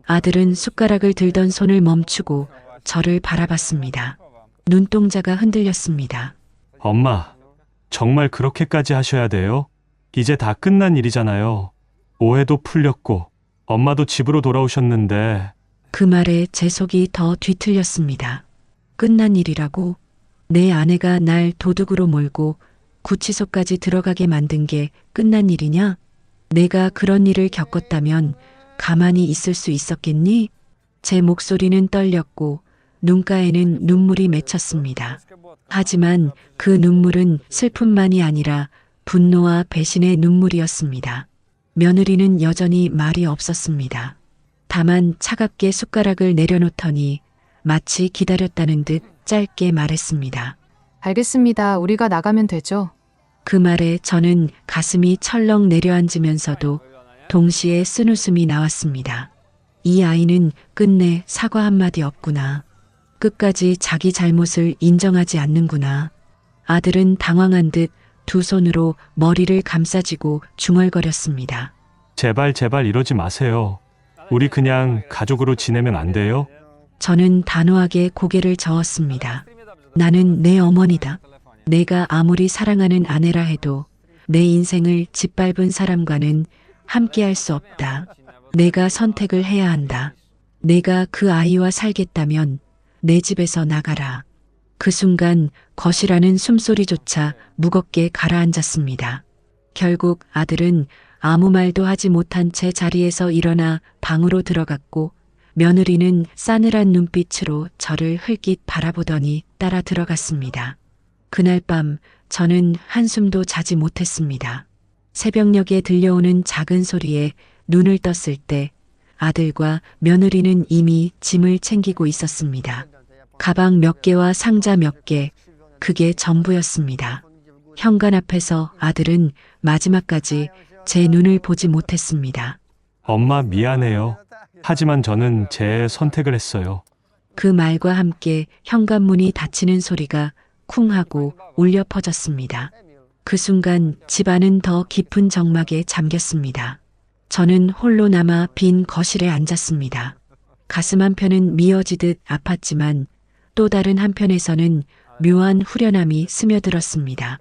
아들은 숟가락을 들던 손을 멈추고 저를 바라봤습니다. 눈동자가 흔들렸습니다. 엄마, 정말 그렇게까지 하셔야 돼요? 이제 다 끝난 일이잖아요. 오해도 풀렸고 엄마도 집으로 돌아오셨는데. 그 말에 제 속이 더 뒤틀렸습니다. 끝난 일이라고? 내 아내가 날 도둑으로 몰고 구치소까지 들어가게 만든 게 끝난 일이냐? 내가 그런 일을 겪었다면 가만히 있을 수 있었겠니? 제 목소리는 떨렸고 눈가에는 눈물이 맺혔습니다. 하지만 그 눈물은 슬픔만이 아니라 분노와 배신의 눈물이었습니다. 며느리는 여전히 말이 없었습니다. 다만 차갑게 숟가락을 내려놓더니 마치 기다렸다는 듯 짧게 말했습니다. 알겠습니다. 우리가 나가면 되죠. 그 말에 저는 가슴이 철렁 내려앉으면서도 동시에 쓴웃음이 나왔습니다. 이 아이는 끝내 사과 한마디 없구나. 끝까지 자기 잘못을 인정하지 않는구나. 아들은 당황한 듯 두 손으로 머리를 감싸쥐고 중얼거렸습니다. 제발 이러지 마세요. 우리 그냥 가족으로 지내면 안 돼요? 저는 단호하게 고개를 저었습니다. 나는 내 어머니다. 내가 아무리 사랑하는 아내라 해도 내 인생을 짓밟은 사람과는 함께할 수 없다. 내가 선택을 해야 한다. 내가 그 아이와 살겠다면 내 집에서 나가라. 그 순간 거시라는 숨소리조차 무겁게 가라앉았습니다. 결국 아들은 아무 말도 하지 못한 채 자리에서 일어나 방으로 들어갔고 며느리는 싸늘한 눈빛으로 저를 흘낏 바라보더니 따라 들어갔습니다. 그날 밤 저는 한숨도 자지 못했습니다. 새벽녘에 들려오는 작은 소리에 눈을 떴을 때 아들과 며느리는 이미 짐을 챙기고 있었습니다. 가방 몇 개와 상자 몇 개, 그게 전부였습니다. 현관 앞에서 아들은 마지막까지 제 눈을 보지 못했습니다. 엄마 미안해요. 하지만 저는 제 선택을 했어요. 그 말과 함께 현관문이 닫히는 소리가 쿵 하고 울려 퍼졌습니다. 그 순간 집안은 더 깊은 정막에 잠겼습니다. 저는 홀로 남아 빈 거실에 앉았습니다. 가슴 한편은 미어지듯 아팠지만 또 다른 한편에서는 묘한 후련함이 스며들었습니다.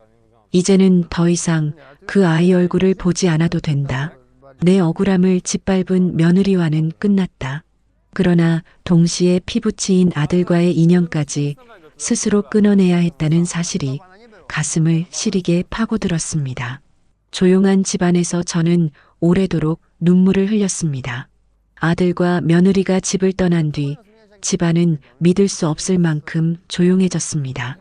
이제는 더 이상 그 아이 얼굴을 보지 않아도 된다. 내 억울함을 짓밟은 며느리와는 끝났다. 그러나 동시에 피부치인 아들과의 인연까지 스스로 끊어내야 했다는 사실이 가슴을 시리게 파고들었습니다. 조용한 집안에서 저는 오래도록 눈물을 흘렸습니다. 아들과 며느리가 집을 떠난 뒤 집안은 믿을 수 없을 만큼 조용해졌습니다.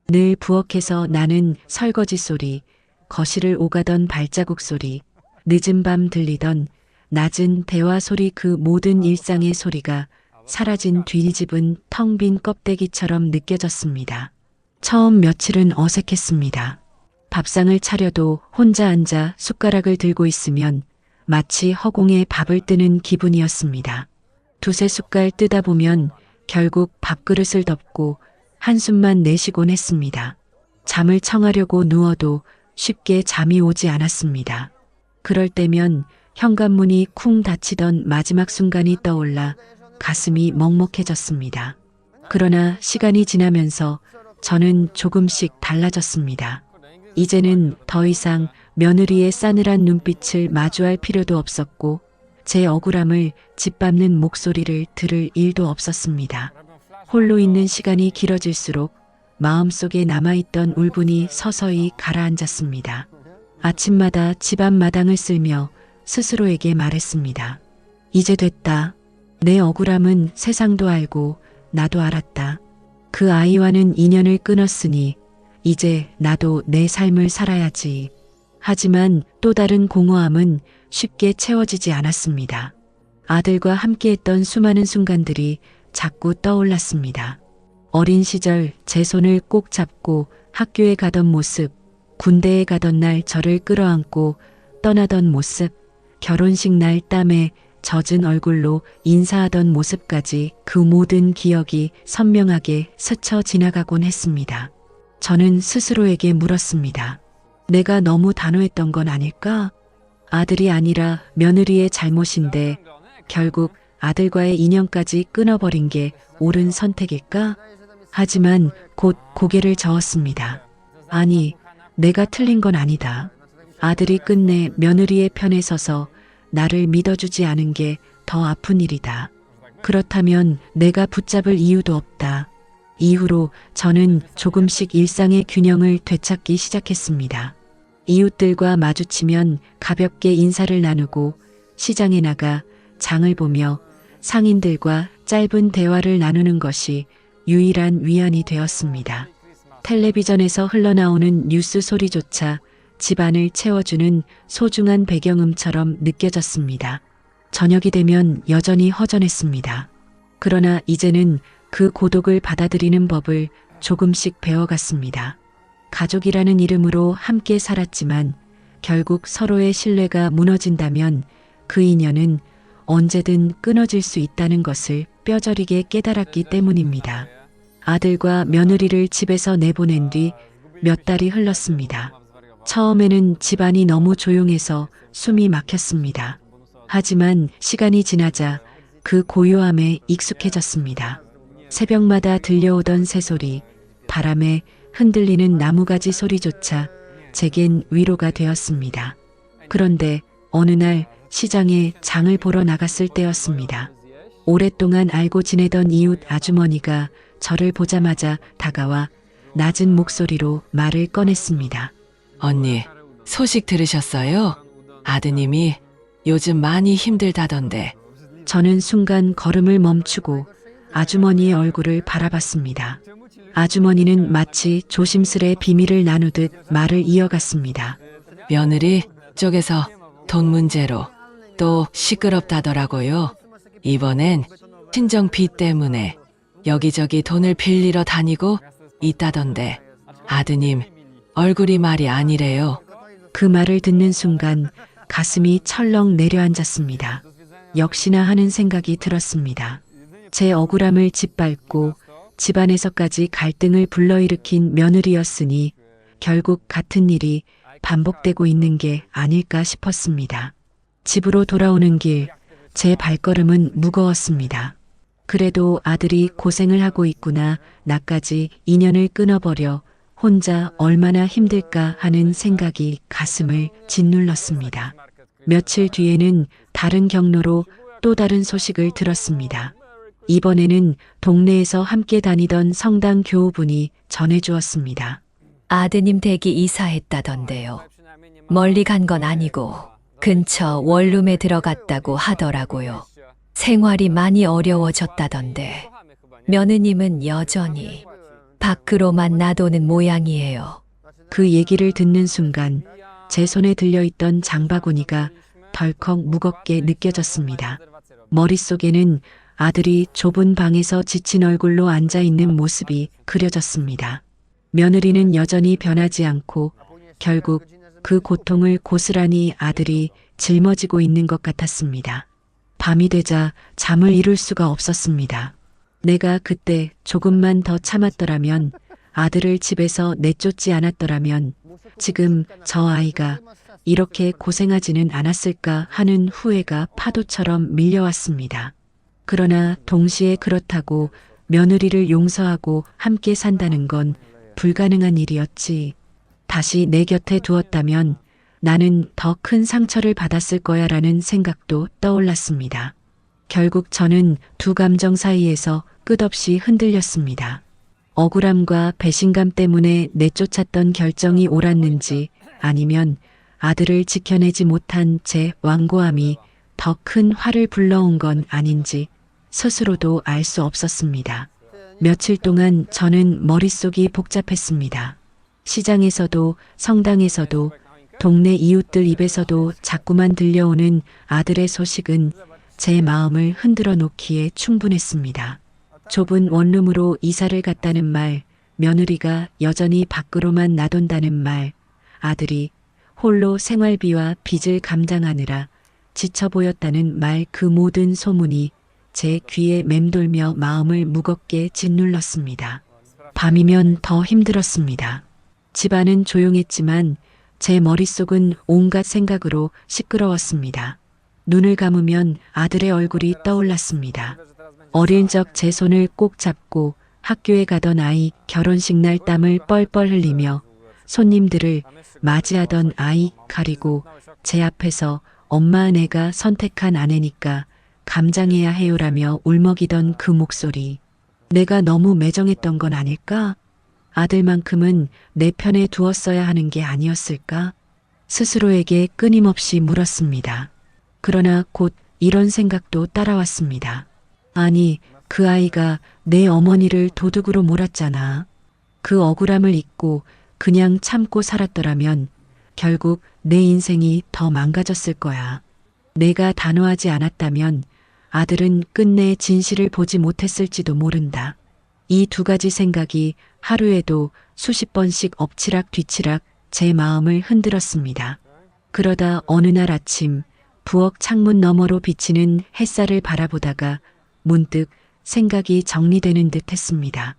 늘 부엌에서 나는 설거지 소리, 거실을 오가던 발자국 소리, 늦은 밤 들리던 낮은 대화 소리, 그 모든 일상의 소리가 사라진 뒤 집은 텅 빈 껍데기처럼 느껴졌습니다. 처음 며칠은 어색했습니다. 밥상을 차려도 혼자 앉아 숟가락을 들고 있으면 마치 허공에 밥을 뜨는 기분이었습니다. 두세 숟갈 뜨다 보면 결국 밥그릇을 덮고 한숨만 내쉬곤 했습니다. 잠을 청하려고 누워도 쉽게 잠이 오지 않았습니다. 그럴 때면 현관문이 쿵 닫히던 마지막 순간이 떠올라 가슴이 먹먹해졌습니다. 그러나 시간이 지나면서 저는 조금씩 달라졌습니다. 이제는 더 이상 며느리의 싸늘한 눈빛을 마주할 필요도 없었고 제 억울함을 짓밟는 목소리를 들을 일도 없었습니다. 홀로 있는 시간이 길어질수록 마음속에 남아있던 울분이 서서히 가라앉았습니다. 아침마다 집안 마당을 쓸며 스스로에게 말했습니다. 이제 됐다. 내 억울함은 세상도 알고 나도 알았다. 그 아이와는 인연을 끊었으니 이제 나도 내 삶을 살아야지. 하지만 또 다른 공허함은 쉽게 채워지지 않았습니다. 아들과 함께했던 수많은 순간들이 자꾸 떠올랐습니다. 어린 시절 제 손을 꼭 잡고 학교에 가던 모습, 군대에 가던 날 저를 끌어안고 떠나던 모습, 결혼식 날 땀에 젖은 얼굴로 인사하던 모습까지 그 모든 기억이 선명하게 스쳐 지나가곤 했습니다. 저는 스스로에게 물었습니다. 내가 너무 단호했던 건 아닐까? 아들이 아니라 며느리의 잘못인데 결국 아들과의 인연까지 끊어버린 게 옳은 선택일까? 하지만 곧 고개를 저었습니다. 아니, 내가 틀린 건 아니다. 아들이 끝내 며느리의 편에 서서 나를 믿어주지 않은 게 더 아픈 일이다. 그렇다면 내가 붙잡을 이유도 없다. 이후로 저는 조금씩 일상의 균형을 되찾기 시작했습니다. 이웃들과 마주치면 가볍게 인사를 나누고 시장에 나가 장을 보며 상인들과 짧은 대화를 나누는 것이 유일한 위안이 되었습니다. 텔레비전에서 흘러나오는 뉴스 소리조차 집안을 채워주는 소중한 배경음처럼 느껴졌습니다. 저녁이 되면 여전히 허전했습니다. 그러나 이제는 그 고독을 받아들이는 법을 조금씩 배워갔습니다. 가족이라는 이름으로 함께 살았지만 결국 서로의 신뢰가 무너진다면 그 인연은 언제든 끊어질 수 있다는 것을 뼈저리게 깨달았기 때문입니다. 아들과 며느리를 집에서 내보낸 뒤 몇 달이 흘렀습니다. 처음에는 집안이 너무 조용해서 숨이 막혔습니다. 하지만 시간이 지나자 그 고요함에 익숙해졌습니다. 새벽마다 들려오던 새소리, 바람에 흔들리는 나무가지 소리조차 제겐 위로가 되었습니다. 그런데 어느 날 시장에 장을 보러 나갔을 때였습니다. 오랫동안 알고 지내던 이웃 아주머니가 저를 보자마자 다가와 낮은 목소리로 말을 꺼냈습니다. 언니, 소식 들으셨어요? 아드님이 요즘 많이 힘들다던데. 저는 순간 걸음을 멈추고 아주머니의 얼굴을 바라봤습니다. 아주머니는 마치 조심스레 비밀을 나누듯 말을 이어갔습니다. 며느리 쪽에서 돈 문제로 또 시끄럽다더라고요. 이번엔 친정비 때문에 여기저기 돈을 빌리러 다니고 있다던데 아드님 얼굴이 말이 아니래요. 그 말을 듣는 순간 가슴이 철렁 내려앉았습니다. 역시나 하는 생각이 들었습니다. 제 억울함을 짓밟고 집안에서까지 갈등을 불러일으킨 며느리였으니 결국 같은 일이 반복되고 있는 게 아닐까 싶었습니다. 집으로 돌아오는 길, 제 발걸음은 무거웠습니다. 그래도 아들이 고생을 하고 있구나, 나까지 인연을 끊어버려 혼자 얼마나 힘들까 하는 생각이 가슴을 짓눌렀습니다. 며칠 뒤에는 다른 경로로 또 다른 소식을 들었습니다. 이번에는 동네에서 함께 다니던 성당 교우분이 전해주었습니다. 아드님 댁이 이사했다던데요. 멀리 간 건 아니고 근처 원룸에 들어갔다고 하더라고요. 생활이 많이 어려워졌다던데 며느님은 여전히 밖으로만 나도는 모양이에요. 그 얘기를 듣는 순간 제 손에 들려있던 장바구니가 덜컥 무겁게 느껴졌습니다. 머릿속에는 아들이 좁은 방에서 지친 얼굴로 앉아있는 모습이 그려졌습니다. 며느리는 여전히 변하지 않고 결국 그 고통을 고스란히 아들이 짊어지고 있는 것 같았습니다. 밤이 되자 잠을 이룰 수가 없었습니다. 내가 그때 조금만 더 참았더라면, 아들을 집에서 내쫓지 않았더라면 지금 저 아이가 이렇게 고생하지는 않았을까 하는 후회가 파도처럼 밀려왔습니다. 그러나 동시에 그렇다고 며느리를 용서하고 함께 산다는 건 불가능한 일이었지. 다시 내 곁에 두었다면 나는 더 큰 상처를 받았을 거야라는 생각도 떠올랐습니다. 결국 저는 두 감정 사이에서 끝없이 흔들렸습니다. 억울함과 배신감 때문에 내쫓았던 결정이 옳았는지, 아니면 아들을 지켜내지 못한 제 완고함이 더 큰 화를 불러온 건 아닌지 스스로도 알 수 없었습니다. 며칠 동안 저는 머릿속이 복잡했습니다. 시장에서도 성당에서도 동네 이웃들 입에서도 자꾸만 들려오는 아들의 소식은 제 마음을 흔들어 놓기에 충분했습니다. 좁은 원룸으로 이사를 갔다는 말, 며느리가 여전히 밖으로만 나돈다는 말, 아들이 홀로 생활비와 빚을 감당하느라 지쳐 보였다는 말, 그 모든 소문이 제 귀에 맴돌며 마음을 무겁게 짓눌렀습니다. 밤이면 더 힘들었습니다. 집안은 조용했지만 제 머릿속은 온갖 생각으로 시끄러웠습니다. 눈을 감으면 아들의 얼굴이 떠올랐습니다. 어린 적 제 손을 꼭 잡고 학교에 가던 아이, 결혼식 날 땀을 뻘뻘 흘리며 손님들을 맞이하던 아이, 가리고 제 앞에서 엄마, 내가 선택한 아내니까 감장해야 해요라며 울먹이던 그 목소리. 내가 너무 매정했던 건 아닐까? 아들만큼은 내 편에 두었어야 하는 게 아니었을까? 스스로에게 끊임없이 물었습니다. 그러나 곧 이런 생각도 따라왔습니다. 아니, 그 아이가 내 어머니를 도둑으로 몰았잖아. 그 억울함을 잊고 그냥 참고 살았더라면 결국 내 인생이 더 망가졌을 거야. 내가 단호하지 않았다면 아들은 끝내 진실을 보지 못했을지도 모른다. 이 두 가지 생각이 하루에도 수십 번씩 엎치락 뒤치락 제 마음을 흔들었습니다. 그러다 어느 날 아침 부엌 창문 너머로 비치는 햇살을 바라보다가 문득 생각이 정리되는 듯 했습니다.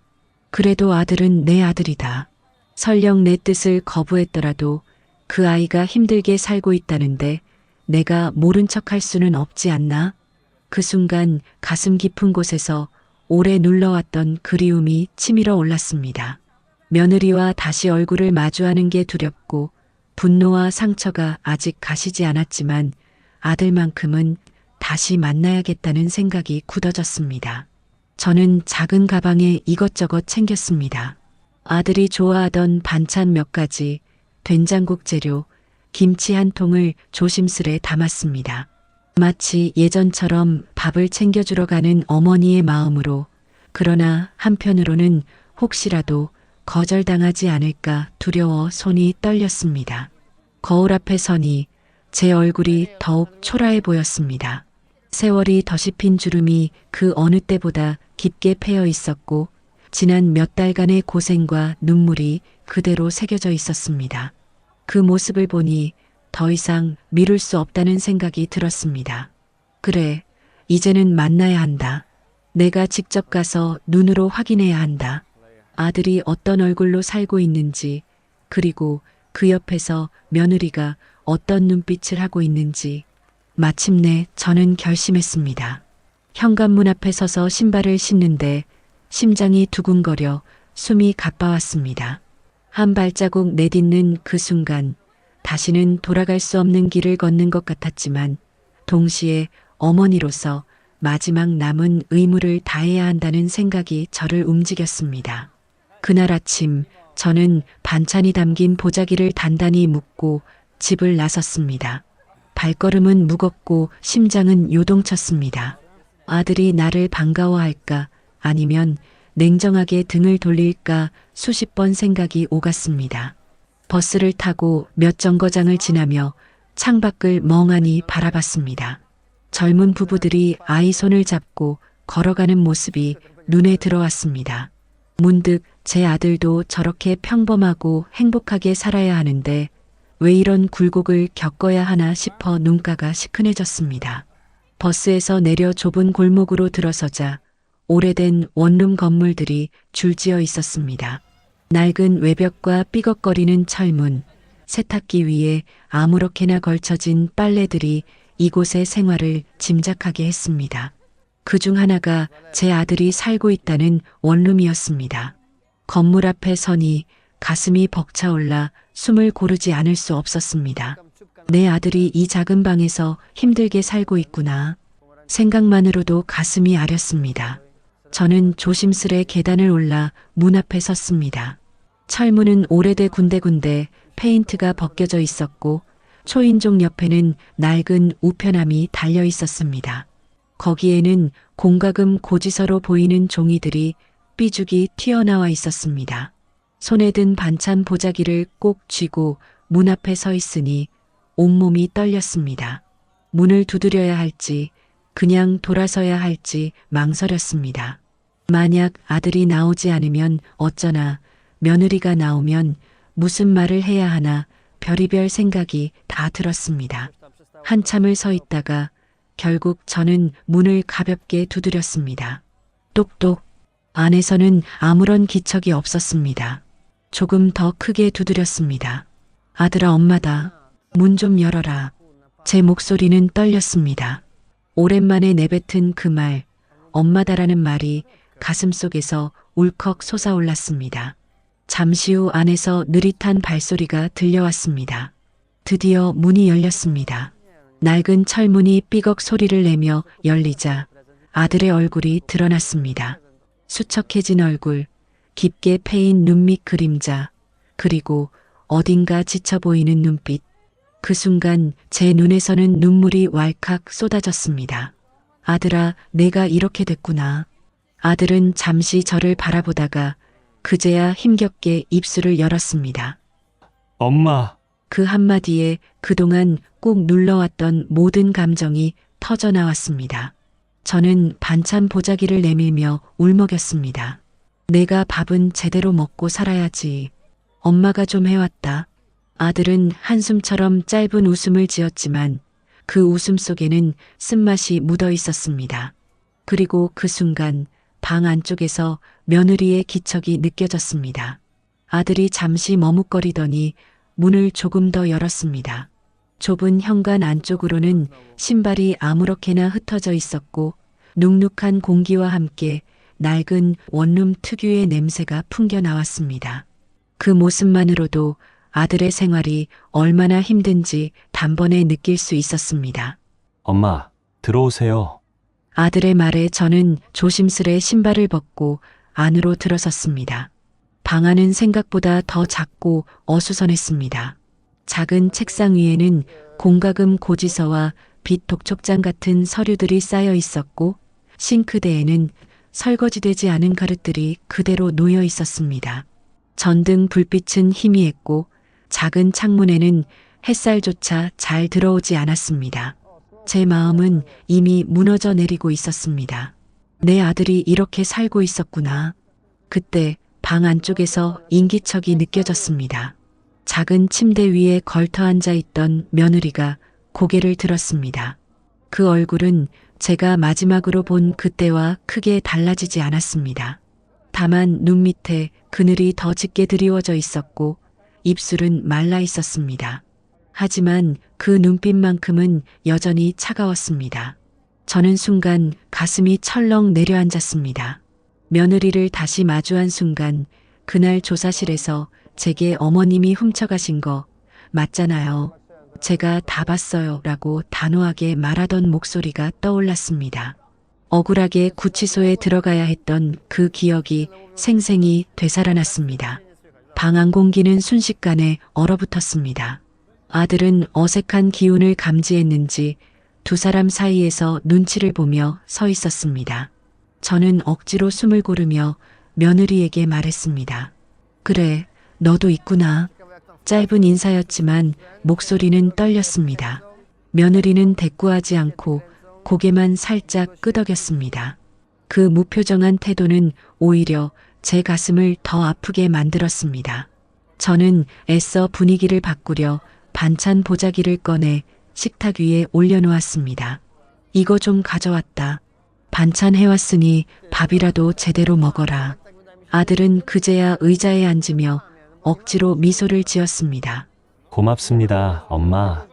그래도 아들은 내 아들이다. 설령 내 뜻을 거부했더라도 그 아이가 힘들게 살고 있다는데 내가 모른 척할 수는 없지 않나? 그 순간 가슴 깊은 곳에서 오래 눌러왔던 그리움이 치밀어 올랐습니다. 며느리와 다시 얼굴을 마주하는 게 두렵고 분노와 상처가 아직 가시지 않았지만 아들만큼은 다시 만나야겠다는 생각이 굳어졌습니다. 저는 작은 가방에 이것저것 챙겼습니다. 아들이 좋아하던 반찬 몇 가지, 된장국 재료, 김치 한 통을 조심스레 담았습니다. 마치 예전처럼 밥을 챙겨주러 가는 어머니의 마음으로, 그러나 한편으로는 혹시라도 거절당하지 않을까 두려워 손이 떨렸습니다. 거울 앞에 서니 제 얼굴이 더욱 초라해 보였습니다. 세월이 더씹힌 주름이 그 어느 때보다 깊게 패여 있었고, 지난 몇 달간의 고생과 눈물이 그대로 새겨져 있었습니다. 그 모습을 보니 더 이상 미룰 수 없다는 생각이 들었습니다. 그래, 이제는 만나야 한다. 내가 직접 가서 눈으로 확인해야 한다. 아들이 어떤 얼굴로 살고 있는지, 그리고 그 옆에서 며느리가 어떤 눈빛을 하고 있는지. 마침내 저는 결심했습니다. 현관문 앞에 서서 신발을 신는데 심장이 두근거려 숨이 가빠왔습니다. 한 발자국 내딛는 그 순간 다시는 돌아갈 수 없는 길을 걷는 것 같았지만, 동시에 어머니로서 마지막 남은 의무를 다해야 한다는 생각이 저를 움직였습니다. 그날 아침 저는 반찬이 담긴 보자기를 단단히 묶고 집을 나섰습니다. 발걸음은 무겁고 심장은 요동쳤습니다. 아들이 나를 반가워할까, 아니면 냉정하게 등을 돌릴까 수십 번 생각이 오갔습니다. 버스를 타고 몇 정거장을 지나며 창밖을 멍하니 바라봤습니다. 젊은 부부들이 아이 손을 잡고 걸어가는 모습이 눈에 들어왔습니다. 문득 제 아들도 저렇게 평범하고 행복하게 살아야 하는데 왜 이런 굴곡을 겪어야 하나 싶어 눈가가 시큰해졌습니다. 버스에서 내려 좁은 골목으로 들어서자 오래된 원룸 건물들이 줄지어 있었습니다. 낡은 외벽과 삐걱거리는 철문, 세탁기 위에 아무렇게나 걸쳐진 빨래들이 이곳의 생활을 짐작하게 했습니다. 그중 하나가 제 아들이 살고 있다는 원룸이었습니다. 건물 앞에 서니 가슴이 벅차올라 숨을 고르지 않을 수 없었습니다. 내 아들이 이 작은 방에서 힘들게 살고 있구나. 생각만으로도 가슴이 아렸습니다. 저는 조심스레 계단을 올라 문 앞에 섰습니다. 철문은 오래돼 군데군데 페인트가 벗겨져 있었고, 초인종 옆에는 낡은 우편함이 달려 있었습니다. 거기에는 공과금 고지서로 보이는 종이들이 삐죽이 튀어나와 있었습니다. 손에 든 반찬 보자기를 꼭 쥐고 문 앞에 서 있으니 온몸이 떨렸습니다. 문을 두드려야 할지 그냥 돌아서야 할지 망설였습니다. 만약 아들이 나오지 않으면 어쩌나, 며느리가 나오면 무슨 말을 해야 하나 별의별 생각이 다 들었습니다. 한참을 서 있다가 결국 저는 문을 가볍게 두드렸습니다. 똑똑. 안에서는 아무런 기척이 없었습니다. 조금 더 크게 두드렸습니다. 아들아, 엄마다. 문 좀 열어라. 제 목소리는 떨렸습니다. 오랜만에 내뱉은 그 말, 엄마다라는 말이 가슴속에서 울컥 솟아올랐습니다. 잠시 후 안에서 느릿한 발소리가 들려왔습니다. 드디어 문이 열렸습니다. 낡은 철문이 삐걱 소리를 내며 열리자 아들의 얼굴이 드러났습니다. 수척해진 얼굴, 깊게 패인 눈 밑 그림자, 그리고 어딘가 지쳐 보이는 눈빛. 그 순간 제 눈에서는 눈물이 왈칵 쏟아졌습니다. 아들아, 내가 이렇게 됐구나. 아들은 잠시 저를 바라보다가 그제야 힘겹게 입술을 열었습니다. 엄마, 그 한마디에 그동안 꾹 눌러왔던 모든 감정이 터져나왔습니다. 저는 반찬 보자기를 내밀며 울먹였습니다. 내가 밥은 제대로 먹고 살아야지. 엄마가 좀 해왔다. 아들은 한숨처럼 짧은 웃음을 지었지만 그 웃음 속에는 쓴맛이 묻어 있었습니다. 그리고 그 순간 방 안쪽에서 며느리의 기척이 느껴졌습니다. 아들이 잠시 머뭇거리더니 문을 조금 더 열었습니다. 좁은 현관 안쪽으로는 신발이 아무렇게나 흩어져 있었고, 눅눅한 공기와 함께 낡은 원룸 특유의 냄새가 풍겨 나왔습니다. 그 모습만으로도 아들의 생활이 얼마나 힘든지 단번에 느낄 수 있었습니다. 엄마, 들어오세요. 아들의 말에 저는 조심스레 신발을 벗고 안으로 들어섰습니다. 방 안은 생각보다 더 작고 어수선했습니다. 작은 책상 위에는 공과금 고지서와 빚 독촉장 같은 서류들이 쌓여 있었고 싱크대에는 설거지되지 않은 그릇들이 그대로 놓여 있었습니다. 전등 불빛은 희미했고 작은 창문에는 햇살조차 잘 들어오지 않았습니다. 제 마음은 이미 무너져 내리고 있었습니다. 내 아들이 이렇게 살고 있었구나. 그때 방 안쪽에서 인기척이 느껴졌습니다. 작은 침대 위에 걸터 앉아 있던 며느리가 고개를 들었습니다. 그 얼굴은 제가 마지막으로 본 그때와 크게 달라지지 않았습니다. 다만 눈 밑에 그늘이 더 짙게 드리워져 있었고 입술은 말라 있었습니다. 하지만 그 눈빛만큼은 여전히 차가웠습니다. 저는 순간 가슴이 철렁 내려앉았습니다. 며느리를 다시 마주한 순간 그날 조사실에서 제게 어머님이 훔쳐가신 거 맞잖아요. 제가 다 봤어요 라고 단호하게 말하던 목소리가 떠올랐습니다. 억울하게 구치소에 들어가야 했던 그 기억이 생생히 되살아났습니다. 방 안 공기는 순식간에 얼어붙었습니다. 아들은 어색한 기운을 감지했는지 두 사람 사이에서 눈치를 보며 서 있었습니다. 저는 억지로 숨을 고르며 며느리에게 말했습니다. 그래, 너도 있구나. 짧은 인사였지만 목소리는 떨렸습니다. 며느리는 대꾸하지 않고 고개만 살짝 끄덕였습니다. 그 무표정한 태도는 오히려 제 가슴을 더 아프게 만들었습니다. 저는 애써 분위기를 바꾸려 반찬 보자기를 꺼내 식탁 위에 올려놓았습니다. 이거 좀 가져왔다. 반찬 해왔으니 밥이라도 제대로 먹어라. 아들은 그제야 의자에 앉으며 억지로 미소를 지었습니다. 고맙습니다, 엄마.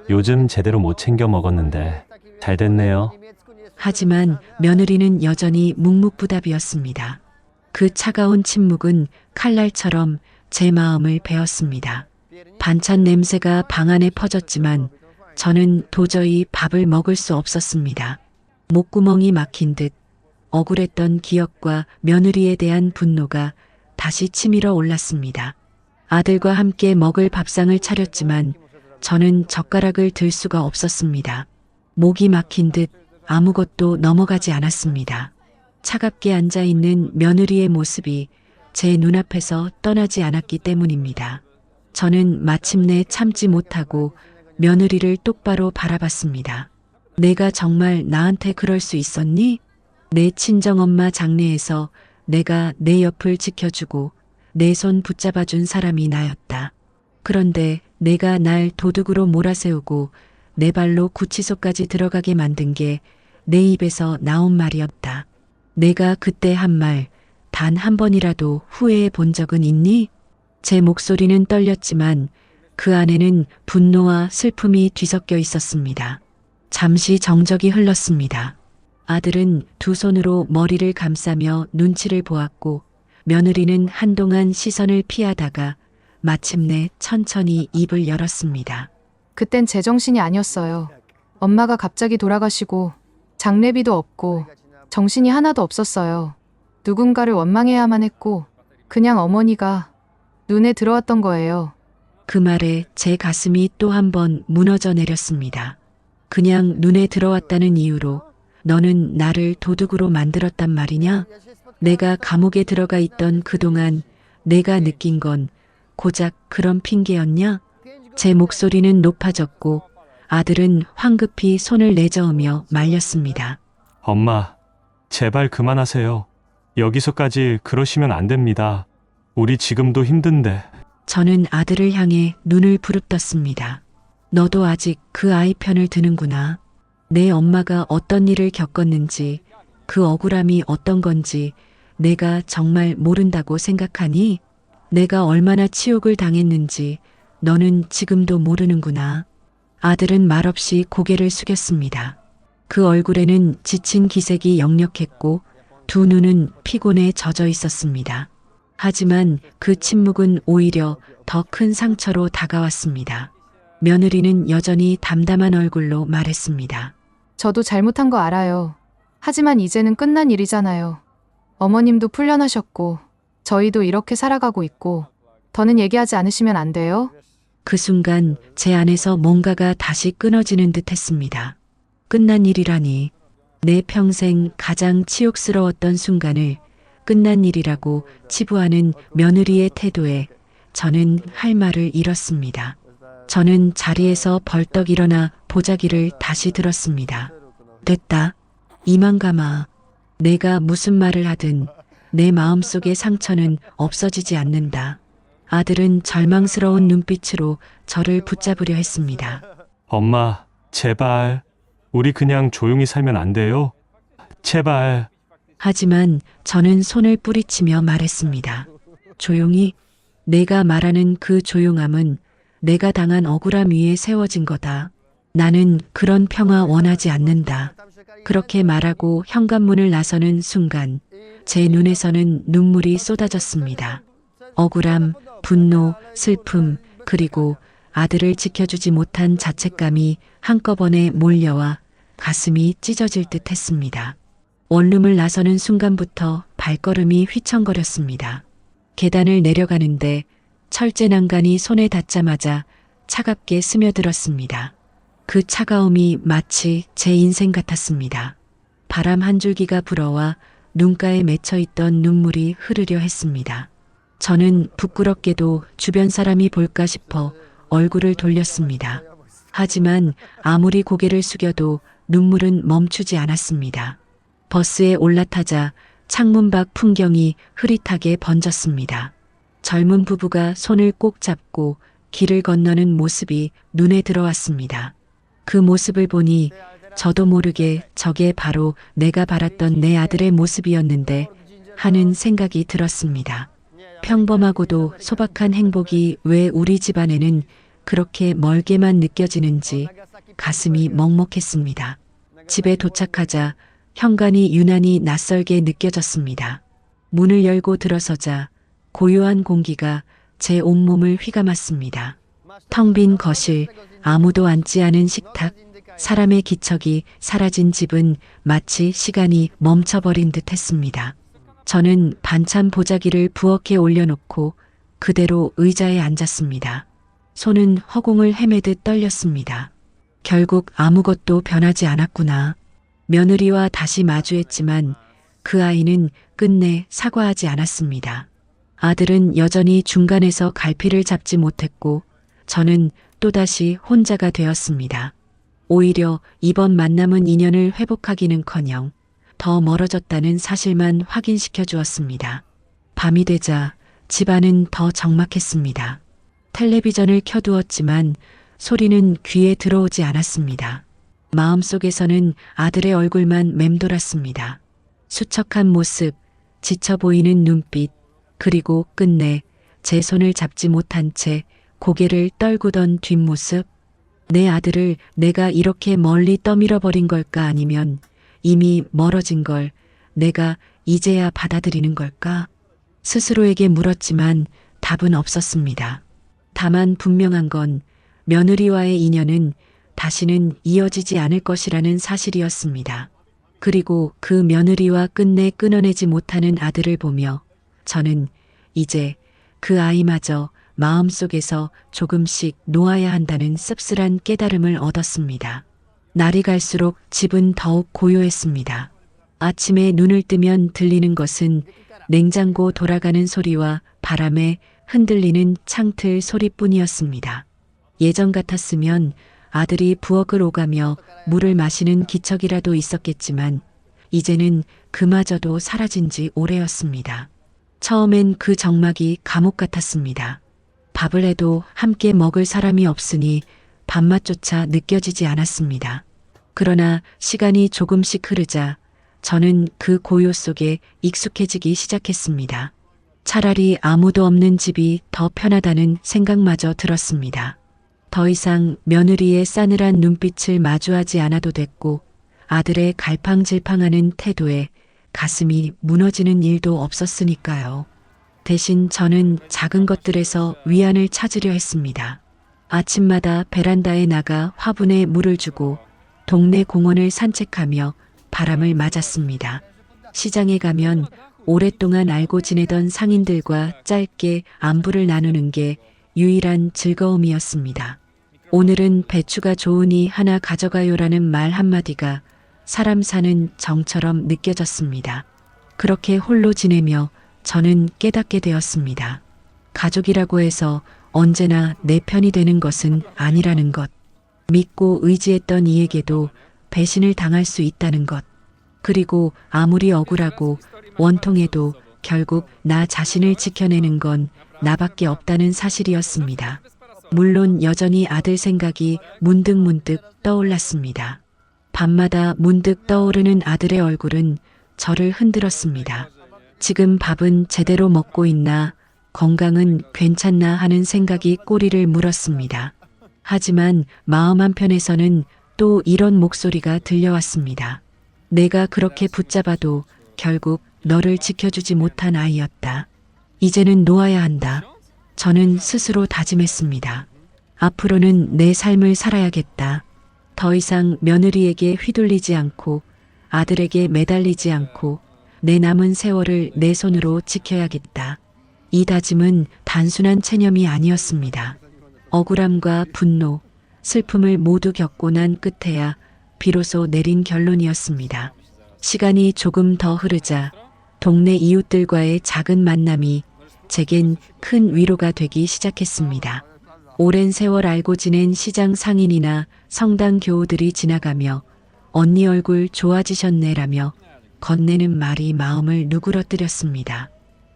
요즘 제대로 못 챙겨 먹었는데 잘 됐네요. 하지만 며느리는 여전히 묵묵부답이었습니다. 그 차가운 침묵은 칼날처럼 제 마음을 베었습니다. 반찬 냄새가 방 안에 퍼졌지만 저는 도저히 밥을 먹을 수 없었습니다. 목구멍이 막힌 듯 억울했던 기억과 며느리에 대한 분노가 다시 치밀어 올랐습니다. 아들과 함께 먹을 밥상을 차렸지만 저는 젓가락을 들 수가 없었습니다. 목이 막힌 듯 아무것도 넘어가지 않았습니다. 차갑게 앉아있는 며느리의 모습이 제 눈앞에서 떠나지 않았기 때문입니다. 저는 마침내 참지 못하고 며느리를 똑바로 바라봤습니다. 내가 정말 나한테 그럴 수 있었니? 내 친정엄마 장례에서 내가 내 옆을 지켜주고 내 손 붙잡아준 사람이 나였다. 그런데 내가 날 도둑으로 몰아세우고 내 발로 구치소까지 들어가게 만든 게 내 입에서 나온 말이었다. 내가 그때 한 말, 단 한 번이라도 후회해 본 적은 있니? 제 목소리는 떨렸지만 그 안에는 분노와 슬픔이 뒤섞여 있었습니다. 잠시 정적이 흘렀습니다. 아들은 두 손으로 머리를 감싸며 눈치를 보았고 며느리는 한동안 시선을 피하다가 마침내 천천히 입을 열었습니다. 그땐 제정신이 아니었어요. 엄마가 갑자기 돌아가시고 장례비도 없고 정신이 하나도 없었어요. 누군가를 원망해야만 했고 그냥 어머니가 눈에 들어왔던 거예요. 그 말에 제 가슴이 또 한 번 무너져 내렸습니다. 그냥 눈에 들어왔다는 이유로 너는 나를 도둑으로 만들었단 말이냐? 내가 감옥에 들어가 있던 그동안 내가 느낀 건 고작 그런 핑계였냐? 제 목소리는 높아졌고 아들은 황급히 손을 내저으며 말렸습니다. 엄마, 제발 그만하세요. 여기서까지 그러시면 안 됩니다. 우리 지금도 힘든데. 저는 아들을 향해 눈을 부릅떴습니다. 너도 아직 그 아이 편을 드는구나. 내 엄마가 어떤 일을 겪었는지, 그 억울함이 어떤 건지 내가 정말 모른다고 생각하니? 내가 얼마나 치욕을 당했는지 너는 지금도 모르는구나. 아들은 말없이 고개를 숙였습니다. 그 얼굴에는 지친 기색이 역력했고 두 눈은 피곤에 젖어 있었습니다. 하지만 그 침묵은 오히려 더 큰 상처로 다가왔습니다. 며느리는 여전히 담담한 얼굴로 말했습니다. 저도 잘못한 거 알아요. 하지만 이제는 끝난 일이잖아요. 어머님도 풀려나셨고 저희도 이렇게 살아가고 있고 더는 얘기하지 않으시면 안 돼요? 그 순간 제 안에서 뭔가가 다시 끊어지는 듯 했습니다. 끝난 일이라니. 내 평생 가장 치욕스러웠던 순간을 끝난 일이라고 치부하는 며느리의 태도에 저는 할 말을 잃었습니다. 저는 자리에서 벌떡 일어나 보자기를 다시 들었습니다. 됐다. 이만 감아. 내가 무슨 말을 하든 내 마음속의 상처는 없어지지 않는다. 아들은 절망스러운 눈빛으로 저를 붙잡으려 했습니다. 엄마, 제발. 우리 그냥 조용히 살면 안 돼요? 제발. 하지만 저는 손을 뿌리치며 말했습니다. 조용히. 내가 말하는 그 조용함은 내가 당한 억울함 위에 세워진 거다. 나는 그런 평화 원하지 않는다. 그렇게 말하고 현관문을 나서는 순간 제 눈에서는 눈물이 쏟아졌습니다. 억울함, 분노, 슬픔, 그리고 아들을 지켜주지 못한 자책감이 한꺼번에 몰려와 가슴이 찢어질 듯 했습니다. 원룸을 나서는 순간부터 발걸음이 휘청거렸습니다. 계단을 내려가는데 철제 난간이 손에 닿자마자 차갑게 스며들었습니다. 그 차가움이 마치 제 인생 같았습니다. 바람 한 줄기가 불어와 눈가에 맺혀있던 눈물이 흐르려 했습니다. 저는 부끄럽게도 주변 사람이 볼까 싶어 얼굴을 돌렸습니다. 하지만 아무리 고개를 숙여도 눈물은 멈추지 않았습니다. 버스에 올라타자 창문 밖 풍경이 흐릿하게 번졌습니다. 젊은 부부가 손을 꼭 잡고 길을 건너는 모습이 눈에 들어왔습니다. 그 모습을 보니 저도 모르게 저게 바로 내가 바랐던 내 아들의 모습이었는데 하는 생각이 들었습니다. 평범하고도 소박한 행복이 왜 우리 집안에는 그렇게 멀게만 느껴지는지 가슴이 먹먹했습니다. 집에 도착하자 현관이 유난히 낯설게 느껴졌습니다. 문을 열고 들어서자 고요한 공기가 제 온몸을 휘감았습니다. 텅 빈 거실, 아무도 앉지 않은 식탁, 사람의 기척이 사라진 집은 마치 시간이 멈춰버린 듯 했습니다. 저는 반찬 보자기를 부엌에 올려놓고 그대로 의자에 앉았습니다. 손은 허공을 헤매듯 떨렸습니다. 결국 아무것도 변하지 않았구나. 며느리와 다시 마주했지만 그 아이는 끝내 사과하지 않았습니다. 아들은 여전히 중간에서 갈피를 잡지 못했고 저는 또다시 혼자가 되었습니다. 오히려 이번 만남은 인연을 회복하기는커녕 더 멀어졌다는 사실만 확인시켜 주었습니다. 밤이 되자 집안은 더 적막했습니다. 텔레비전을 켜두었지만 소리는 귀에 들어오지 않았습니다. 마음속에서는 아들의 얼굴만 맴돌았습니다. 수척한 모습, 지쳐 보이는 눈빛, 그리고 끝내 제 손을 잡지 못한 채 고개를 떨구던 뒷모습. 내 아들을 내가 이렇게 멀리 떠밀어버린 걸까, 아니면 이미 멀어진 걸 내가 이제야 받아들이는 걸까? 스스로에게 물었지만 답은 없었습니다. 다만 분명한 건 며느리와의 인연은 다시는 이어지지 않을 것이라는 사실이었습니다. 그리고 그 며느리와 끝내 끊어내지 못하는 아들을 보며 저는 이제 그 아이마저 마음속에서 조금씩 놓아야 한다는 씁쓸한 깨달음을 얻었습니다. 날이 갈수록 집은 더욱 고요했습니다. 아침에 눈을 뜨면 들리는 것은 냉장고 돌아가는 소리와 바람에 흔들리는 창틀 소리뿐이었습니다. 예전 같았으면 아들이 부엌을 오가며 물을 마시는 기척이라도 있었겠지만 이제는 그마저도 사라진 지 오래였습니다. 처음엔 그 정막이 감옥 같았습니다. 밥을 해도 함께 먹을 사람이 없으니 밥맛조차 느껴지지 않았습니다. 그러나 시간이 조금씩 흐르자 저는 그 고요 속에 익숙해지기 시작했습니다. 차라리 아무도 없는 집이 더 편하다는 생각마저 들었습니다. 더 이상 며느리의 싸늘한 눈빛을 마주하지 않아도 됐고 아들의 갈팡질팡하는 태도에 가슴이 무너지는 일도 없었으니까요. 대신 저는 작은 것들에서 위안을 찾으려 했습니다. 아침마다 베란다에 나가 화분에 물을 주고 동네 공원을 산책하며 바람을 맞았습니다. 시장에 가면 오랫동안 알고 지내던 상인들과 짧게 안부를 나누는 게 유일한 즐거움이었습니다. 오늘은 배추가 좋으니 하나 가져가요라는 말 한마디가 사람 사는 정처럼 느껴졌습니다. 그렇게 홀로 지내며 저는 깨닫게 되었습니다. 가족이라고 해서 언제나 내 편이 되는 것은 아니라는 것. 믿고 의지했던 이에게도 배신을 당할 수 있다는 것. 그리고 아무리 억울하고 원통해도 결국 나 자신을 지켜내는 건 나밖에 없다는 사실이었습니다. 물론 여전히 아들 생각이 문득문득 떠올랐습니다. 밤마다 문득 떠오르는 아들의 얼굴은 저를 흔들었습니다. 지금 밥은 제대로 먹고 있나, 건강은 괜찮나 하는 생각이 꼬리를 물었습니다. 하지만 마음 한편에서는 또 이런 목소리가 들려왔습니다. 내가 그렇게 붙잡아도 결국 너를 지켜주지 못한 아이였다. 이제는 놓아야 한다. 저는 스스로 다짐했습니다. 앞으로는 내 삶을 살아야겠다. 더 이상 며느리에게 휘둘리지 않고 아들에게 매달리지 않고 내 남은 세월을 내 손으로 지켜야겠다. 이 다짐은 단순한 체념이 아니었습니다. 억울함과 분노, 슬픔을 모두 겪고 난 끝에야 비로소 내린 결론이었습니다. 시간이 조금 더 흐르자 동네 이웃들과의 작은 만남이 제겐 큰 위로가 되기 시작했습니다. 오랜 세월 알고 지낸 시장 상인이나 성당 교우들이 지나가며 언니 얼굴 좋아지셨네라며 건네는 말이 마음을 누그러뜨렸습니다.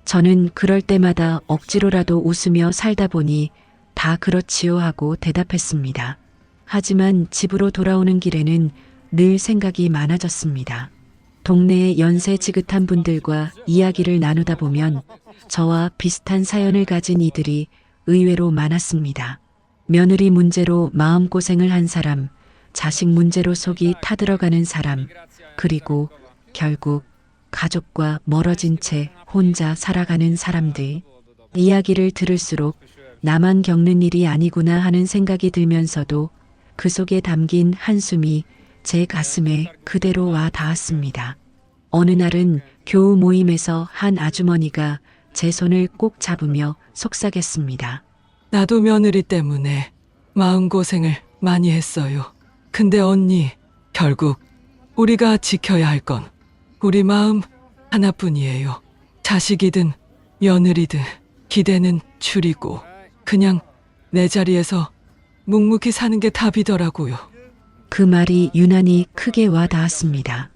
저는 그럴 때마다 억지로라도 웃으며 살다 보니 다 그렇지요 하고 대답했습니다. 하지만 집으로 돌아오는 길에는 늘 생각이 많아졌습니다. 동네의 연세 지긋한 분들과 이야기를 나누다 보면 저와 비슷한 사연을 가진 이들이 의외로 많았습니다. 며느리 문제로 마음고생을 한 사람, 자식 문제로 속이 타들어가는 사람, 그리고 결국 가족과 멀어진 채 혼자 살아가는 사람들. 이야기를 들을수록 나만 겪는 일이 아니구나 하는 생각이 들면서도 그 속에 담긴 한숨이 제 가슴에 그대로 와 닿았습니다. 어느 날은 교우 모임에서 한 아주머니가 제 손을 꼭 잡으며 속삭였습니다. 나도 며느리 때문에 마음고생을 많이 했어요. 근데 언니, 결국 우리가 지켜야 할 건 우리 마음 하나뿐이에요. 자식이든 며느리든 기대는 줄이고 그냥 내 자리에서 묵묵히 사는 게 답이더라고요. 그 말이 유난히 크게 와 닿았습니다.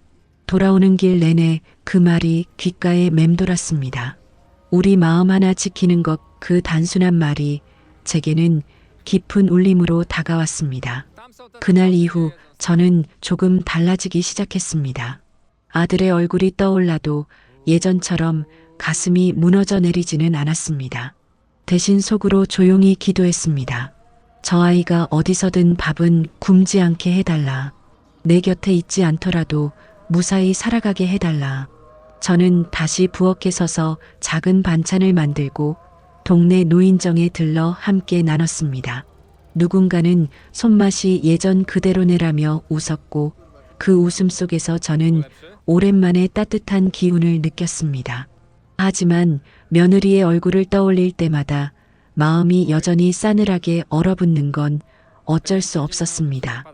돌아오는 길 내내 그 말이 귓가에 맴돌았습니다. 우리 마음 하나 지키는 것, 그 단순한 말이 제게는 깊은 울림으로 다가왔습니다. 그날 이후 저는 조금 달라지기 시작했습니다. 아들의 얼굴이 떠올라도 예전처럼 가슴이 무너져 내리지는 않았습니다. 대신 속으로 조용히 기도했습니다. 저 아이가 어디서든 밥은 굶지 않게 해달라. 내 곁에 있지 않더라도 무사히 살아가게 해달라. 저는 다시 부엌에 서서 작은 반찬을 만들고 동네 노인정에 들러 함께 나눴습니다. 누군가는 손맛이 예전 그대로네라며 웃었고 그 웃음 속에서 저는 오랜만에 따뜻한 기운을 느꼈습니다. 하지만 며느리의 얼굴을 떠올릴 때마다 마음이 여전히 싸늘하게 얼어붙는 건 어쩔 수 없었습니다.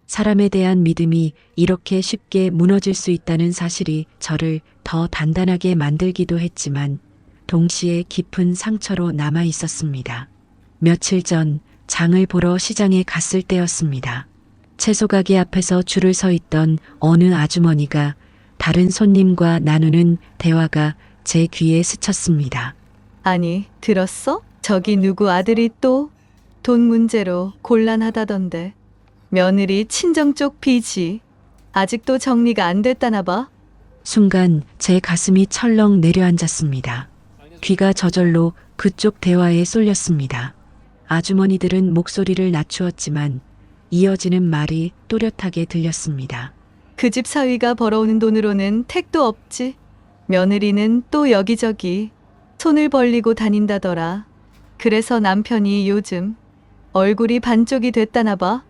사람에 대한 믿음이 이렇게 쉽게 무너질 수 있다는 사실이 저를 더 단단하게 만들기도 했지만 동시에 깊은 상처로 남아 있었습니다. 며칠 전 장을 보러 시장에 갔을 때였습니다. 채소 가게 앞에서 줄을 서 있던 어느 아주머니가 다른 손님과 나누는 대화가 제 귀에 스쳤습니다. 아니, 들었어? 저기 누구 아들이 또 돈 문제로 곤란하다던데. 며느리 친정 쪽 빚이 아직도 정리가 안 됐다나 봐. 순간 제 가슴이 철렁 내려앉았습니다. 귀가 저절로 그쪽 대화에 쏠렸습니다. 아주머니들은 목소리를 낮추었지만 이어지는 말이 또렷하게 들렸습니다. 그 집 사위가 벌어오는 돈으로는 택도 없지. 며느리는 또 여기저기 손을 벌리고 다닌다더라. 그래서 남편이 요즘 얼굴이 반쪽이 됐다나 봐.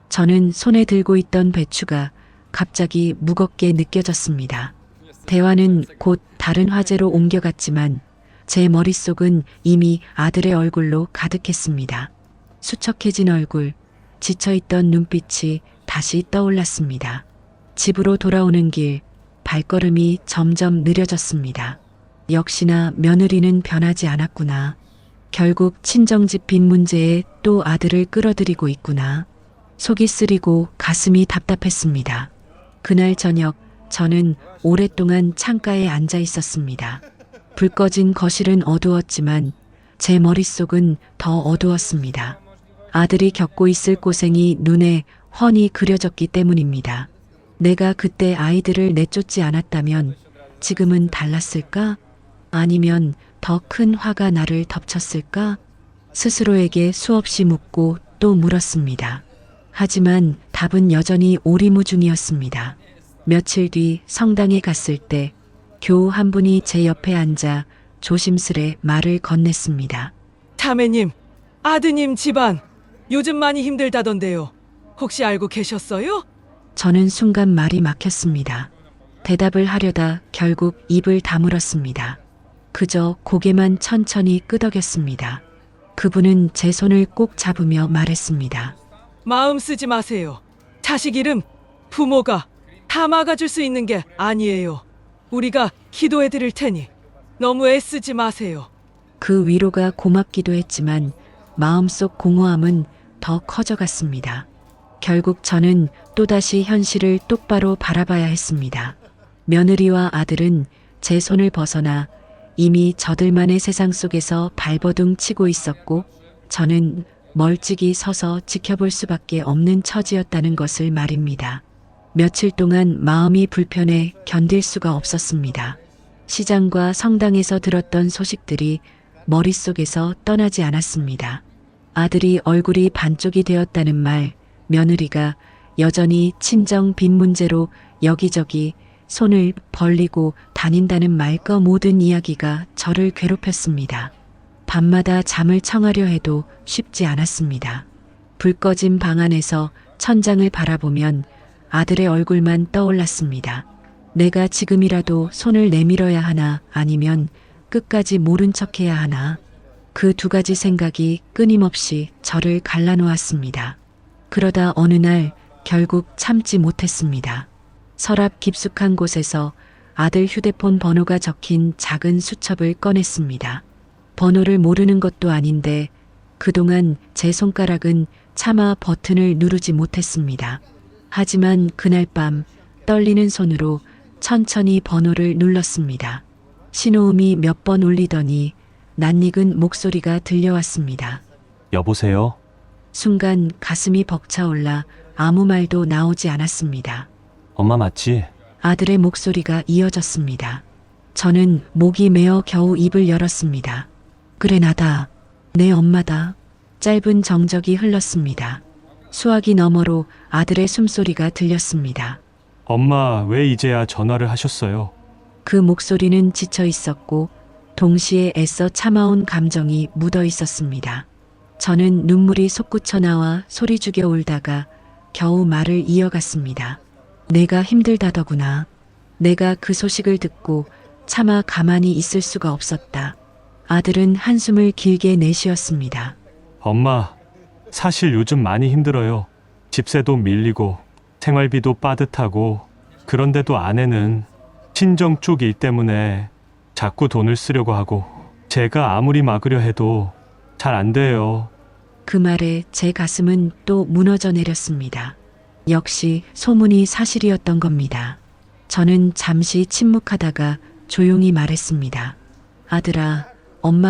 저는 손에 들고 있던 배추가 갑자기 무겁게 느껴졌습니다. 대화는 곧 다른 화제로 옮겨갔지만 제 머릿속은 이미 아들의 얼굴로 가득했습니다. 수척해진 얼굴, 지쳐있던 눈빛이 다시 떠올랐습니다. 집으로 돌아오는 길, 발걸음이 점점 느려졌습니다. 역시나 며느리는 변하지 않았구나. 결국 친정집 빚 문제에 또 아들을 끌어들이고 있구나. 속이 쓰리고 가슴이 답답했습니다. 그날 저녁 저는 오랫동안 창가에 앉아 있었습니다. 불 꺼진 거실은 어두웠지만 제 머릿속은 더 어두웠습니다. 아들이 겪고 있을 고생이 눈에 훤히 그려졌기 때문입니다. 내가 그때 아이들을 내쫓지 않았다면 지금은 달랐을까? 아니면 더 큰 화가 나를 덮쳤을까? 스스로에게 수없이 묻고 또 물었습니다. 하지만 답은 여전히 오리무중이었습니다. 며칠 뒤 성당에 갔을 때 교우 한 분이 제 옆에 앉아 조심스레 말을 건넸습니다. 자매님, 아드님 집안 요즘 많이 힘들다던데요. 혹시 알고 계셨어요? 저는 순간 말이 막혔습니다. 대답을 하려다 결국 입을 다물었습니다. 그저 고개만 천천히 끄덕였습니다. 그분은 제 손을 꼭 잡으며 말했습니다. 마음 쓰지 마세요. 자식 이름 부모가 다 막아줄 수 있는 게 아니에요. 우리가 기도해 드릴 테니 너무 애쓰지 마세요. 그 위로가 고맙기도 했지만 마음속 공허함은 더 커져갔습니다. 결국 저는 또다시 현실을 똑바로 바라봐야 했습니다. 며느리와 아들은 제 손을 벗어나 이미 저들만의 세상 속에서 발버둥 치고 있었고 저는 멀찍이 서서 지켜볼 수밖에 없는 처지였다는 것을 말입니다. 며칠 동안 마음이 불편해 견딜 수가 없었습니다. 시장과 성당에서 들었던 소식들이 머릿속에서 떠나지 않았습니다. 아들이 얼굴이 반쪽이 되었다는 말, 며느리가 여전히 친정 빚 문제로 여기저기 손을 벌리고 다닌다는 말과 모든 이야기가 저를 괴롭혔습니다. 밤마다 잠을 청하려 해도 쉽지 않았습니다. 불 꺼진 방 안에서 천장을 바라보면 아들의 얼굴만 떠올랐습니다. 내가 지금이라도 손을 내밀어야 하나 아니면 끝까지 모른 척해야 하나. 그 두 가지 생각이 끊임없이 저를 갈라놓았습니다. 그러다 어느 날 결국 참지 못했습니다. 서랍 깊숙한 곳에서 아들 휴대폰 번호가 적힌 작은 수첩을 꺼냈습니다. 번호를 모르는 것도 아닌데 그동안 제 손가락은 차마 버튼을 누르지 못했습니다. 하지만 그날 밤 떨리는 손으로 천천히 번호를 눌렀습니다. 신호음이 몇 번 울리더니 낯익은 목소리가 들려왔습니다. 여보세요? 순간 가슴이 벅차올라 아무 말도 나오지 않았습니다. 엄마 맞지? 아들의 목소리가 이어졌습니다. 저는 목이 메어 겨우 입을 열었습니다. 그래 나다. 내 엄마다. 짧은 정적이 흘렀습니다. 수화기 너머로 아들의 숨소리가 들렸습니다. 엄마 왜 이제야 전화를 하셨어요? 그 목소리는 지쳐 있었고 동시에 애써 참아온 감정이 묻어 있었습니다. 저는 눈물이 솟구쳐 나와 소리 죽여 울다가 겨우 말을 이어갔습니다. 내가 힘들다더구나. 내가 그 소식을 듣고 차마 가만히 있을 수가 없었다. 아들은 한숨을 길게 내쉬었습니다. 엄마, 사실 요즘 많이 힘들어요. 집세도 밀리고 생활비도 빠듯하고 그런데도 아내는 친정 쪽 일 때문에 자꾸 돈을 쓰려고 하고 제가 아무리 막으려 해도 잘 안 돼요. 그 말에 제 가슴은 또 무너져 내렸습니다. 역시 소문이 사실이었던 겁니다. 저는 잠시 침묵하다가 조용히 말했습니다. 아들아, 엄마